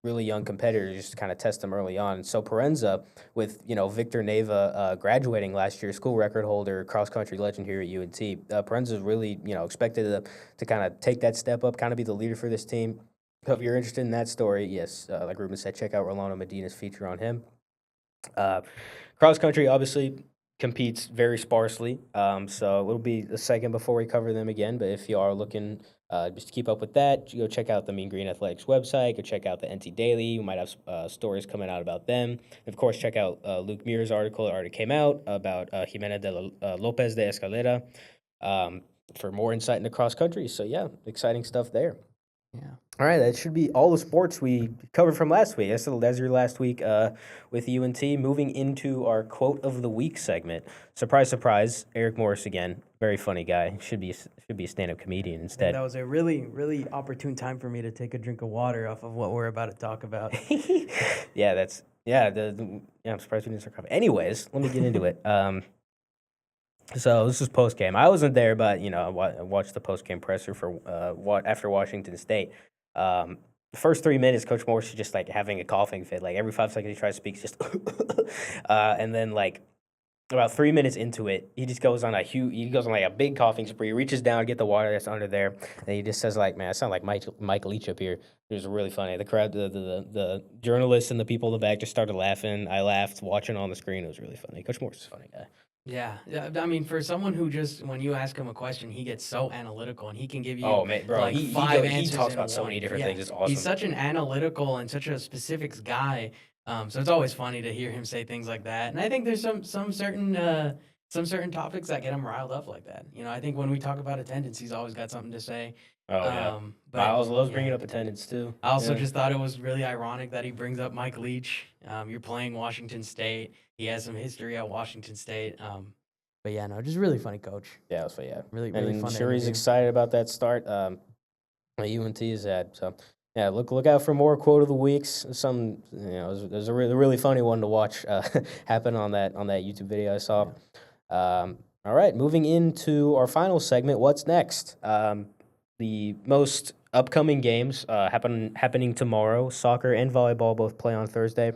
really young competitors just to kind of test them early on. So Parenza, with Victor Neva graduating last year, school record holder, cross country legend here at UNT. Parenza is really expected to kind of take that step up, kind of be the leader for this team. So if you're interested in that story, yes, like Ruben said, check out Rolando Medina's feature on him. Cross country, obviously, competes very sparsely. So it'll be a second before we cover them again. But if you are looking just to keep up with that, go check out the Mean Green Athletics website. Go check out the NT Daily. You might have stories coming out about them. And of course, check out Luke Muir's article that already came out about Jimena Lopez de Escalera for more insight into cross country. So yeah, exciting stuff there. Yeah. All right, that should be all the sports we covered from last week. That's your last week with UNT. Moving into our quote of the week segment. Surprise, surprise! Eric Morris again. Very funny guy. Should be a stand-up comedian I think instead. that was a really, really opportune time for me to take a drink of water off of what we're about to talk about. Yeah, I'm surprised we didn't start covering. Anyways, let me get into it. So this is post game. I wasn't there, but I watched the post game presser for after Washington State. The first 3 minutes, Coach Morris is just like having a coughing fit. Like every 5 seconds he tries to speak, he's just and then like about 3 minutes into it, he just goes on like a big coughing spree. He reaches down to get the water that's under there, and he just says like, "Man, I sound like Mike Leach up here." It was really funny. The crowd, the journalists and the people in the back just started laughing. I laughed watching on the screen. It was really funny. Coach Morris is a funny guy. Yeah, I mean, for someone who just when you ask him a question, he gets so analytical and he can give you Oh man, bro, like he five he answers talks in about so one. many different Yeah, things. It's awesome. he's such an analytical and such a specifics guy. So it's always funny to hear him say things like that. And I think there's some certain topics that get him riled up like that. I think when we talk about attendance, he's always got something to say. Oh yeah, But Miles loves yeah. bringing up attendance too. I also Yeah. just thought it was really ironic that he brings up Mike Leach. You're playing Washington State. He has some history at Washington State. But yeah, no, just really funny coach. Yeah, so yeah, Really, I really mean, fun to sure he's interview. excited about that start. That UNT is at. So yeah, look out for more quote of the weeks. There's a really funny one to watch happen on that YouTube video I saw. All right, moving into our final segment. What's next? The most upcoming games happening tomorrow. Soccer and volleyball both play on Thursday.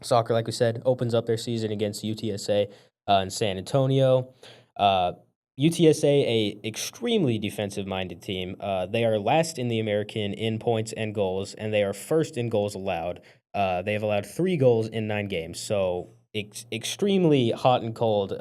Soccer, like we said, opens up their season against UTSA in San Antonio. UTSA, a extremely defensive-minded team. They are last in the American in points and goals, and they are first in goals allowed. They have allowed 3 goals in 9 games, so extremely hot and cold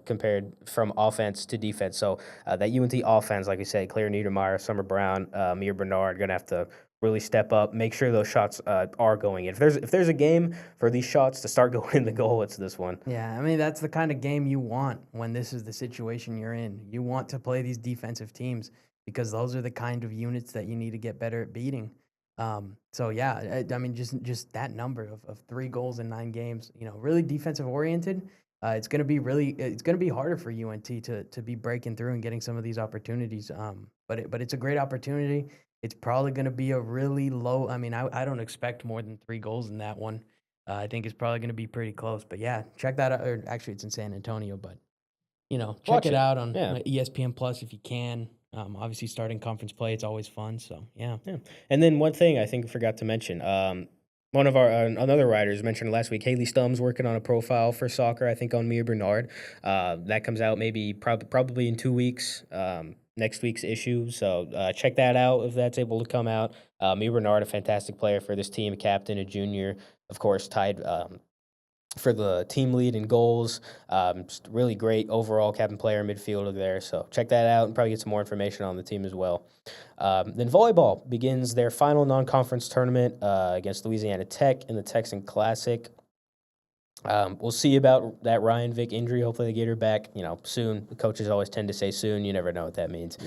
compared from offense to defense. So that UNT offense, like we said, Claire Niedermeyer, Summer Brown, Mia Bernard, going to have to really step up, make sure those shots are going in. If there's a game for these shots to start going in the goal, it's this one. Yeah, I mean, that's the kind of game you want when this is the situation you're in. You want to play these defensive teams because those are the kind of units that you need to get better at beating. So yeah, I mean, just that number of 3 goals in 9 games, really defensive oriented. It's going to be harder for UNT to be breaking through and getting some of these opportunities. But it's a great opportunity. It's probably going to be a really low. I mean, I don't expect more than 3 goals in that one. I think it's probably going to be pretty close. But yeah, check that out. Or actually, it's in San Antonio, but check Watch it it. out on Yeah. ESPN Plus if you can. Obviously, starting conference play, it's always fun. So yeah. Yeah. And then one thing I think I forgot to mention, one of our another writers mentioned last week, Haley Stumm's working on a profile for soccer, I think on Mia Bernard. That comes out maybe probably in 2 weeks, next week's issue. So check that out if that's able to come out. Mia Bernard, a fantastic player for this team, a captain, a junior, of course, tied for the team lead in goals. Just really great overall captain player midfielder there. So check that out and probably get some more information on the team as well. Then volleyball begins their final non-conference tournament against Louisiana Tech in the Texan Classic. We'll see about that Ryan Vick injury. Hopefully they get her back, soon. The coaches always tend to say soon. You never know what that means.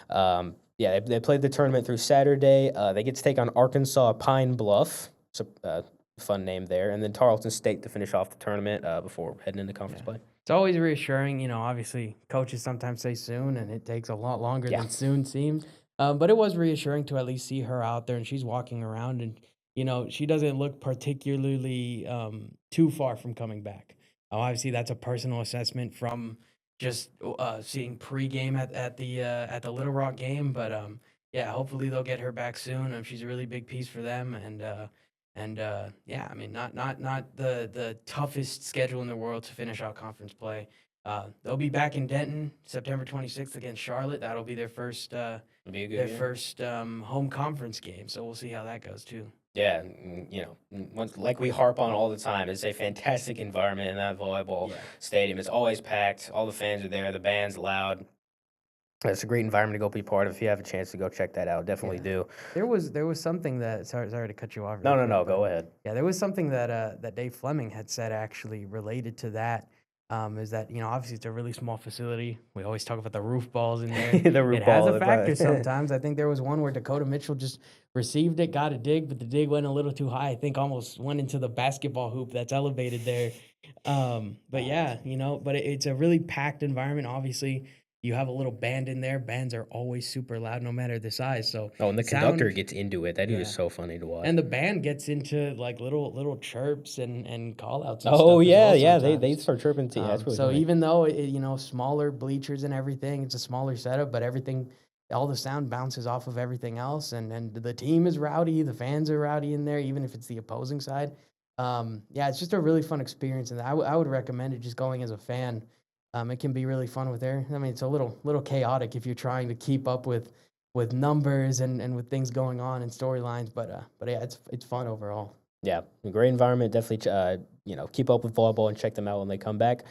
Yeah. They played the tournament through Saturday. They get to take on Arkansas Pine Bluff. It's a fun name there. And then Tarleton State to finish off the tournament before heading into conference play. It's always reassuring, obviously coaches sometimes say soon and it takes a lot longer than soon seems. But it was reassuring to at least see her out there and she's walking around and, she doesn't look particularly too far from coming back. Obviously that's a personal assessment from just seeing pregame at the Little Rock game. But yeah, hopefully they'll get her back soon. She's a really big piece for them. And yeah, I mean, not the toughest schedule in the world to finish out conference play. They'll be back in Denton September 26th against Charlotte. That'll be their first Be a good game. home conference game. So we'll see how that goes too. Yeah, like we harp on all the time, it's a fantastic environment in that volleyball Yeah. stadium. It's always packed. All the fans are there. The band's loud. It's a great environment to go be part of. If you have a chance to go check that out, definitely Yeah. do. There was something that sorry to cut you off real No, no, quick, no. but Go ahead. yeah, there was something that Dave Fleming had said actually related to that. Is that obviously it's a really small facility. We always talk about the roof balls in there. The It root has ball. a factor Probably. sometimes. I think there was one where Dakota Mitchell just received it, got a dig, but the dig went a little too high. I think almost went into the basketball hoop that's elevated there. But yeah, but it's a really packed environment. Obviously, you have a little band in there. Bands are always super loud, no matter the size. So Oh, and the conductor sound, gets into it. That dude is yeah. so funny to watch. And the band gets into like little chirps and call outs and Oh stuff as yeah, well yeah. They sometimes. start chirping too. Yeah, that's really So funny. even though smaller bleachers and everything, it's a smaller setup, but everything, all the sound bounces off of everything else, and the team is rowdy, the fans are rowdy in there, even if it's the opposing side. Yeah, it's just a really fun experience, and I would recommend it just going as a fan. It can be really fun with there. I mean, it's a little chaotic if you're trying to keep up with numbers and with things going on and storylines, but yeah, it's fun overall. Yeah, a great environment. Definitely, keep up with volleyball and check them out when they come back.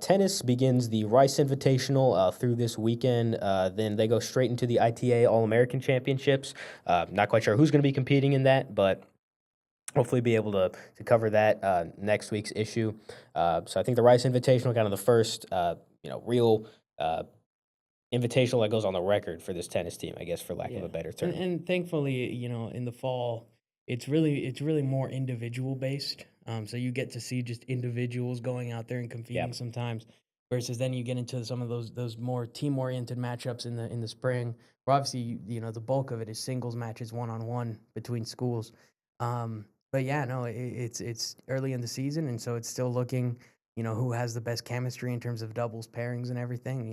Tennis begins the Rice Invitational through this weekend. Then they go straight into the ITA All American Championships. Not quite sure who's going to be competing in that, but hopefully be able to cover that next week's issue. So I think the Rice Invitational, kind of the first, real invitational that goes on the record for this tennis team, I guess, for lack of Yeah, a better and term. and thankfully, in the fall, it's really more individual based. So you get to see just individuals going out there and Yeah. competing sometimes, versus then you get into some of those more team oriented matchups in the spring. Where obviously the bulk of it is singles matches, one on one between schools. But yeah, no, it's early in the season, and so it's still looking, who has the best chemistry in terms of doubles pairings and everything.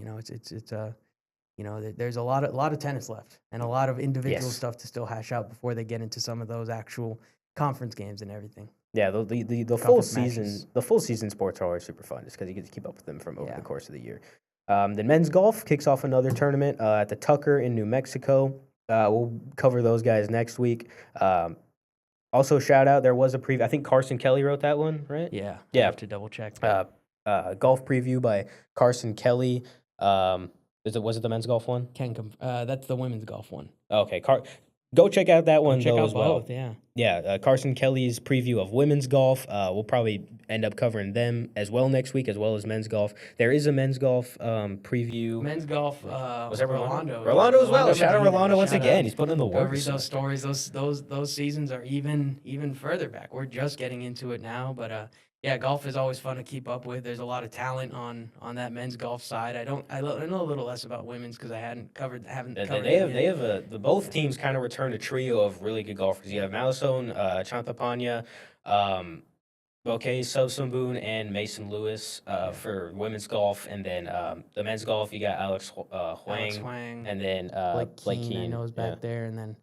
There's a lot of tennis left and a lot of individual Yes. stuff to still hash out before they get into some of those actual conference games and everything. Yeah, the full Conference season matches. sports are always super fun just because you get to keep up with them from over the Yeah. course of the year. Then men's golf kicks off another tournament at the Tucker in New Mexico. We'll cover those guys next week. Also, shout out there was a preview. I think Carson Kelly wrote that one, right? Yeah. I'd Yeah. have to double check, Uh, but golf preview by Carson Kelly. Was it the men's golf one? that's the women's golf one. Okay, go check out that Go one check though out as well. both, yeah. Yeah, Carson Kelly's preview of women's golf. We'll probably end up covering them as well next week, as well as men's golf. There is a men's golf preview. Men's golf, Was that Rolando? Rolando, yeah. Rolando as well. Rolando Shout out Medina, Rolando once shout again. out. He's putting in the Go work. read those stories. Those seasons are even further back. We're just getting into it now, but yeah, golf is always fun to keep up with. There's a lot of talent on that men's golf side. I know a little less about women's because I haven't covered They it have yet. both teams kind of returned a trio of really good golfers. You have Malison, Chantapanya, Bouquet Sobsumboon, and Mason Lewis Yeah. for women's golf, and then the men's golf you got Alex Alex Huang, Huang, and then Blake Keane. Keane, I know is Yeah. back there, and then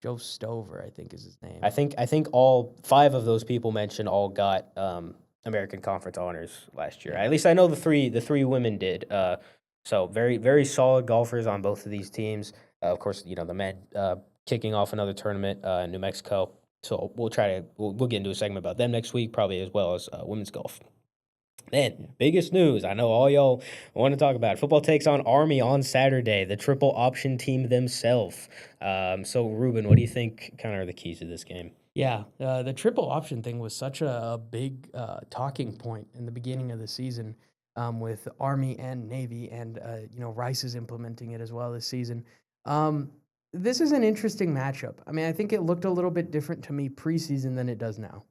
Joe Stover, I think is his I name. think all five of those people mentioned all got American Conference honors last year. Yeah. At least I know the three women did. So very solid golfers on both of these teams. Of course, the men kicking off another tournament in New Mexico. So we'll get into a segment about them next week, probably as well as women's golf. Then, biggest news. I know all y'all want to talk about it. Football takes on Army on Saturday, the triple option team themselves. So, Ruben, what do you think kind of are the keys to this game? Yeah, the triple option thing was such a big talking point in the beginning of the season, with Army and Navy, and Rice is implementing it as well this season. Um, this is an interesting matchup. I mean, I think it looked a little bit different to me preseason than it does now.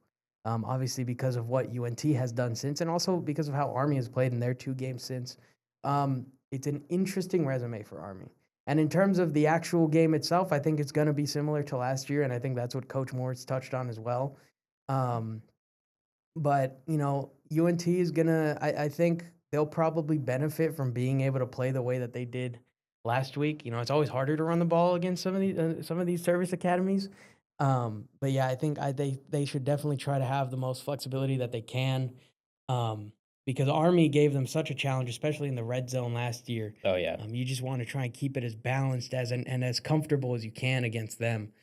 Obviously, because of what UNT has done since, and also because of how Army has played in their 2 games since. It's an interesting resume for Army. And in terms of the actual game itself, I think it's going to be similar to last year, and I think that's what Coach Morris touched on as well. Um, but UNT is gonna. I think they'll probably benefit from being able to play the way that they did last week. It's always harder to run the ball against some of these service academies. But yeah, I think they should definitely try to have the most flexibility that they can. Um, because Army gave them such a challenge, especially in the red zone last year. Oh yeah, You just want to try and keep it as balanced and as comfortable as you can against them.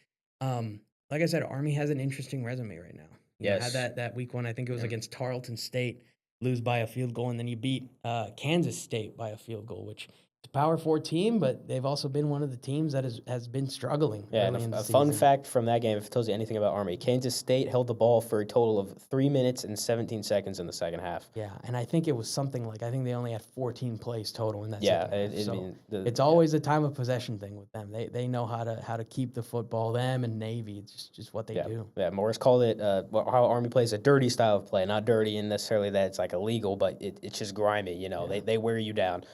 like I said, Army has an interesting resume right now. You know, had Yes. that week one, I think it was Yeah. against Tarleton State, lose by a field goal, and then you beat Kansas State by a field goal, which is a Power Four team, but they've also been one of the teams that has been struggling Yeah, and early in the a fun season. fact from that game, if it tells you anything about Army, Kansas State held the ball for a total of 3 minutes and 17 seconds in the second half. Yeah, and I think it was something like I think they only had 14 plays total in that Yeah, second half. I So mean, it's yeah. always a time of possession thing with them. They know how to keep the football. Them and Navy, it's just what they Yeah, do. yeah. Morris called it how Army plays a dirty style of play. Not dirty in necessarily that it's like illegal, but it's just grimy. You know, Yeah. they wear you down,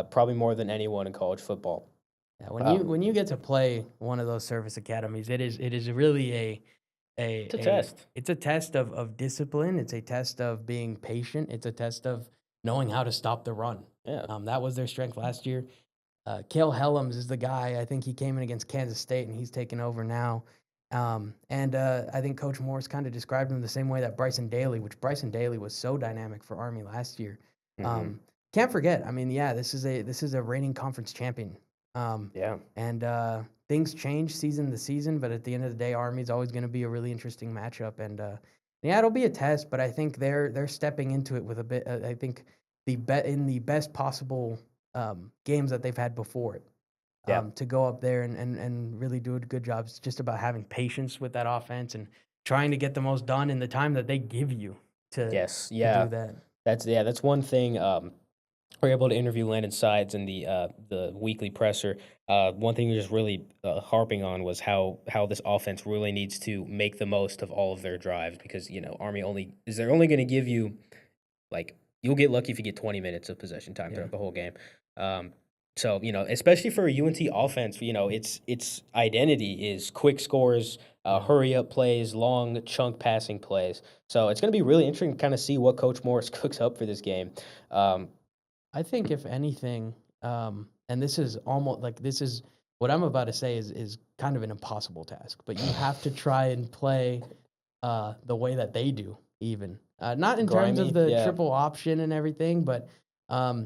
probably more than anyone in college football. Yeah, Um, when you get to play one of those service academies, it is really it's a a test. it's a test of discipline. It's a test of being patient. It's a test of knowing how to stop the run. Yeah. That was their strength last year. Cale Helms is the guy. I think he came in against Kansas State, and he's taken over now. I think Coach Morris kind of described him the same way that Bryson Daly, which Bryson Daly was so dynamic for Army last year. Hmm. Um, can't forget. I mean, yeah, this is a reigning conference champion. Um, Yeah. and Things change season to season, but at the end of the day, Army's always going to be a really interesting matchup. Yeah, it'll be a test, but I think they're stepping into it with a bit. I think in the best possible games that they've had before it. Yeah. To go up there and really do a good job. It's just about having patience with that offense and trying to get the most done in the time that they give you Yes. to Yeah. do that. That's one thing. We're able to interview Landon Sides in the weekly presser. One thing we just really harping on was how this offense really needs to make the most of all of their drives because Army they're only going to give you like you'll get lucky if you get 20 minutes of possession time Yeah. throughout the whole game. Um, so especially for a UNT offense, its identity is quick scores, Yeah. hurry up plays, long chunk passing plays. So it's going to be really interesting to kind of see what Coach Morris cooks up for this game. Um, I think if anything, and this is almost like this is what I'm about to say is kind of an impossible task, but you have to try and play the way that they do, even not in terms of Grimy, the yeah. triple option and everything, but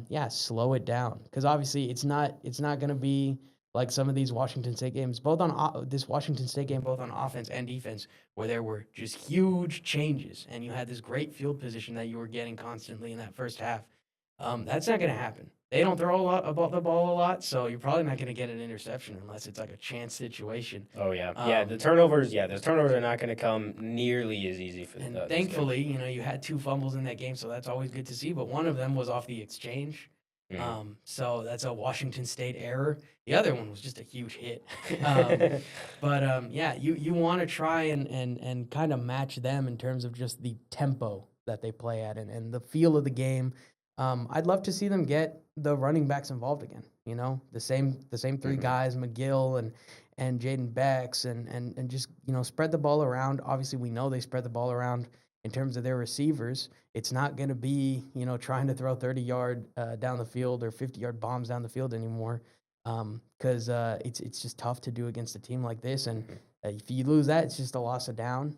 yeah, slow it down because obviously it's not going to be like some of these Washington State games, this Washington State game, both on offense and defense, where there were just huge changes and you had this great field position that you were getting constantly in that first half. That's not going to happen. They don't throw a lot about the ball a lot, so you're probably not going to get an interception unless it's like a chance situation. Oh yeah, Um, the turnovers are not going to come nearly as easy for And this game. thankfully, you know, you had 2 fumbles in that game, so that's always good to see, but one of them was off the exchange. Mhm. So that's a Washington State error. The other one was just a huge hit. Um, yeah, you wanna try and kinda match them in terms of just the tempo that they play at and the feel of the game. I'd love to see them get the running backs involved again, you know? The same 3 Mhm. guys, McGill and Jaden Becks and just, you know, spread the ball around. Obviously, we know they spread the ball around in terms of their receivers. It's not going to be, you know, trying to throw 30-yard down the field or 50-yard bombs down the field anymore because it's just tough to do against a team like this. And Mhm. if you lose that, it's just a loss of down.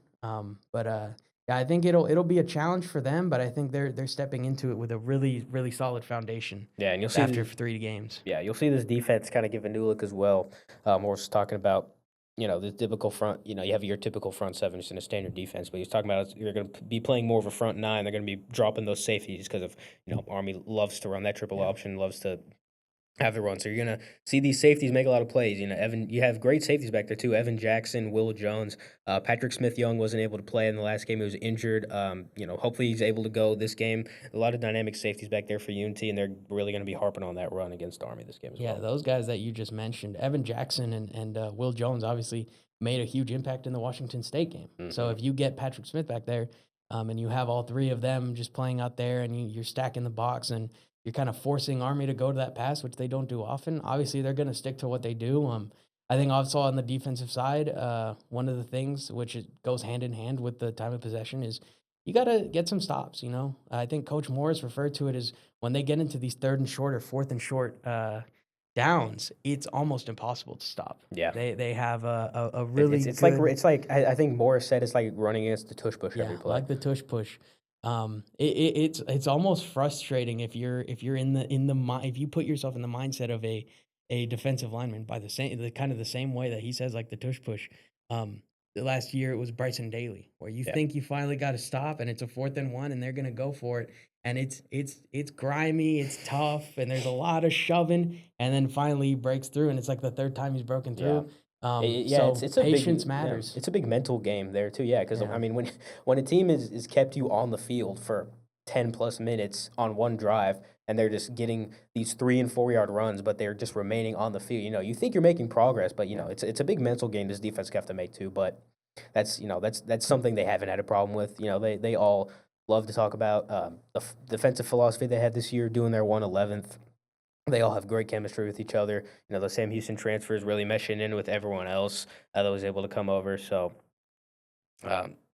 Yeah, I think it'll be a challenge for them, but I think they're stepping into it with a really solid foundation Yeah, and after 3 games. you'll see this defense kind of give a new look as well. Morris was talking about the typical front. You have your typical front seven just in a standard defense, but he's talking about you're going to be playing more of a front nine. They're going to be dropping those safeties because of Army loves to run that triple Yeah. option, loves to have the run. So you're gonna see these safeties make a lot of plays. You have great safeties back there too. Evan Jackson, Will Jones, Patrick Smith Young wasn't able to play in the last game. He was injured. Hopefully he's able to go this game. A lot of dynamic safeties back there for UNT, and they're really going to be harping on that run against Army this game as Yeah, well. those guys that you just mentioned, Evan Jackson and Will Jones, obviously made a huge impact in the Washington State game. So Hmm. if you get Patrick Smith back there, and you have all 3 of them just playing out there, and you're stacking the box, and you're kind of forcing Army to go to that pass, which they don't do often. Obviously, they're going to stick to what they do. I think also on the defensive side, one of the things which goes hand in hand with the time of possession is you got to get some stops. You know, I think Coach Morris referred to it as when they get into these 3rd and short or 4th and short downs, it's almost impossible to stop. Yeah. They have a It, really good it's like I think Morris said it's like running against the tush push yeah, every play. like the tush push. It's almost frustrating if you're in the if you put yourself in the mindset of a defensive lineman by the kind of the same way that he says like the tush push. Um, the last year it was Bryson Daly, where you Yeah. think you finally got to stop and it's a 4th and 1 and they're gonna go for it, and it's grimy, it's tough, and there's a lot of shoving, and then finally he breaks through, and it's like the 3rd time he's broken Yeah. through. Yeah, So it's a patience big matters. it's a big mental game there too. Yeah, because Yeah. I mean when a team is kept you on the field for 10 plus minutes on one drive and they're just getting these 3 and 4 yard runs, but they're just remaining on the field. You think you're making progress, but it's a big mental game this defense have to make too. But that's something they haven't had a problem with. They all love to talk about defensive philosophy they had this year, doing their 111th. They all have great chemistry with each other. The Sam Houston transfer is really meshing in with everyone else that was able to come over. So,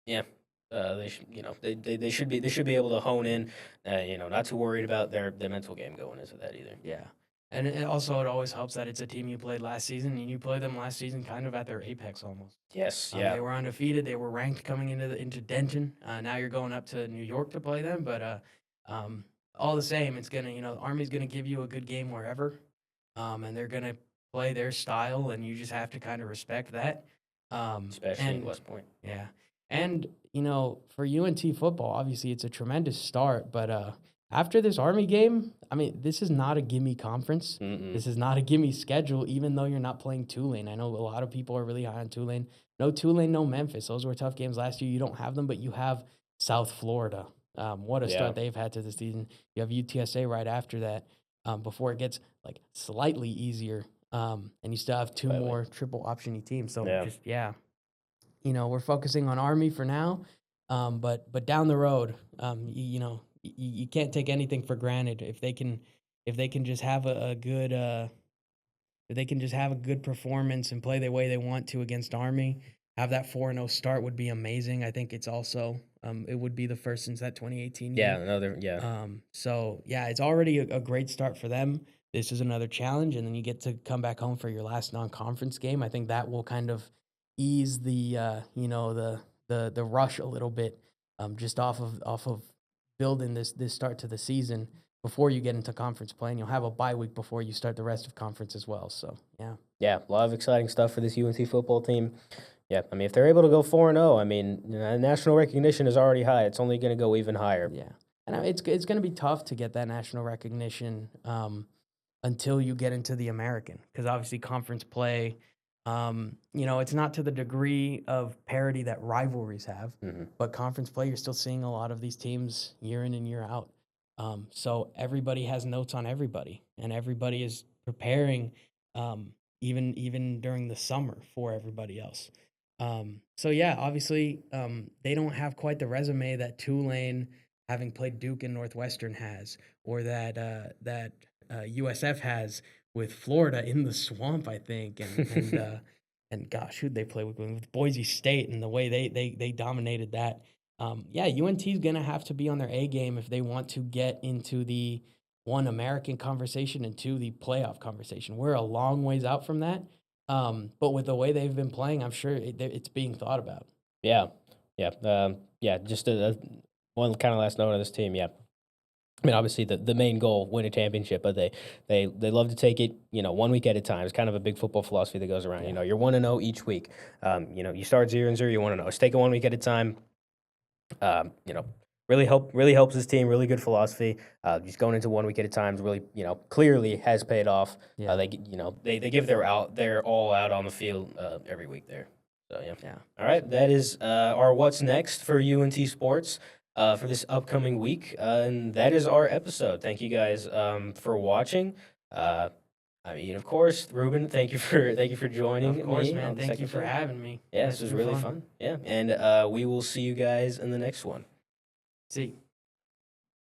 yeah, they should, they should be able to hone in. Not too worried about their mental game going into that either. Yeah. And it also, it always helps that it's a team you played last season, and you played them last season kind of at their apex almost. Yes, yeah, They were undefeated. They were ranked coming into Denton. Now you're going up to New York to play them, but all the same, it's gonna Army's gonna give you a good game wherever, and they're gonna play their style, and you just have to kind of respect that. especially in And West Point. yeah, and for UNT football, obviously it's a tremendous start, but after this Army game, I mean, this is not a gimme conference. Mm-mm. This is not a gimme schedule, even though you're not playing Tulane. I know a lot of people are really high on Tulane. No Tulane, no Memphis. Those were tough games last year. You don't have them, but you have South Florida. What a Yeah, start they've had to the season. You have UTSA right after that, before it gets like slightly easier. And you still have two slightly. more triple option teams. So Yeah. just we're focusing on Army for now, but down the road, you can't take anything for granted. If they can just have a good if they can just have a good performance and play the way they want to against Army, have that 4-0 start would be amazing. I think it's also it would be the first since that 2018 Yeah, year. another yeah. So yeah, it's already a great start for them. This is another challenge, and then you get to come back home for your last non-conference game. I think that will kind of ease the rush a little bit, just off of building this start to the season before you get into conference play. And you'll have a bye week before you start the rest of conference as well. So yeah. Yeah, a lot of exciting stuff for this UNT football team. Yeah, I mean, if they're able to go 4-0, I mean, national recognition is already high. It's only going to go even higher. Yeah, and it's going to be tough to get that national recognition until you get into the American, because obviously conference play, it's not to the degree of parity that rivalries have, Hmm. but conference play, you're still seeing a lot of these teams year in and year out. So everybody has notes on everybody, and everybody is preparing, even during the summer for everybody else. So yeah, obviously, they don't have quite the resume that Tulane, having played Duke and Northwestern, has, or that USF has with Florida in the swamp, I think, and gosh, who'd they play with Boise State, and the way they dominated that. Yeah, UNT is gonna have to be on their A game if they want to get into the one American conversation and two the playoff conversation. We're a long ways out from that. But with the way they've been playing, I'm sure it's being thought about. Yeah, yeah, yeah. Just one kind of last note on this team. Yeah, I mean, obviously the main goal, win a championship, but they love to take it, 1 week at a time. It's kind of a big football philosophy that goes around. Yeah. You're 1-0 each week. You start 0-0, you 1-0. Just take it 1 week at a time. Um, you know, really helps this team. Really good philosophy. Just going into 1 week at a time is really, clearly has paid off. Yeah. They give their all out on the field every week there. So yeah. Yeah. All right, that is our what's next for UNT sports for this upcoming week, and that is our episode. Thank you guys for watching. I mean, of course, Ruben, thank you for joining Of course, me. man. On the Thank you second for show. having me. Yeah, this was been really fun. Yeah, and we will see you guys in the next one. See.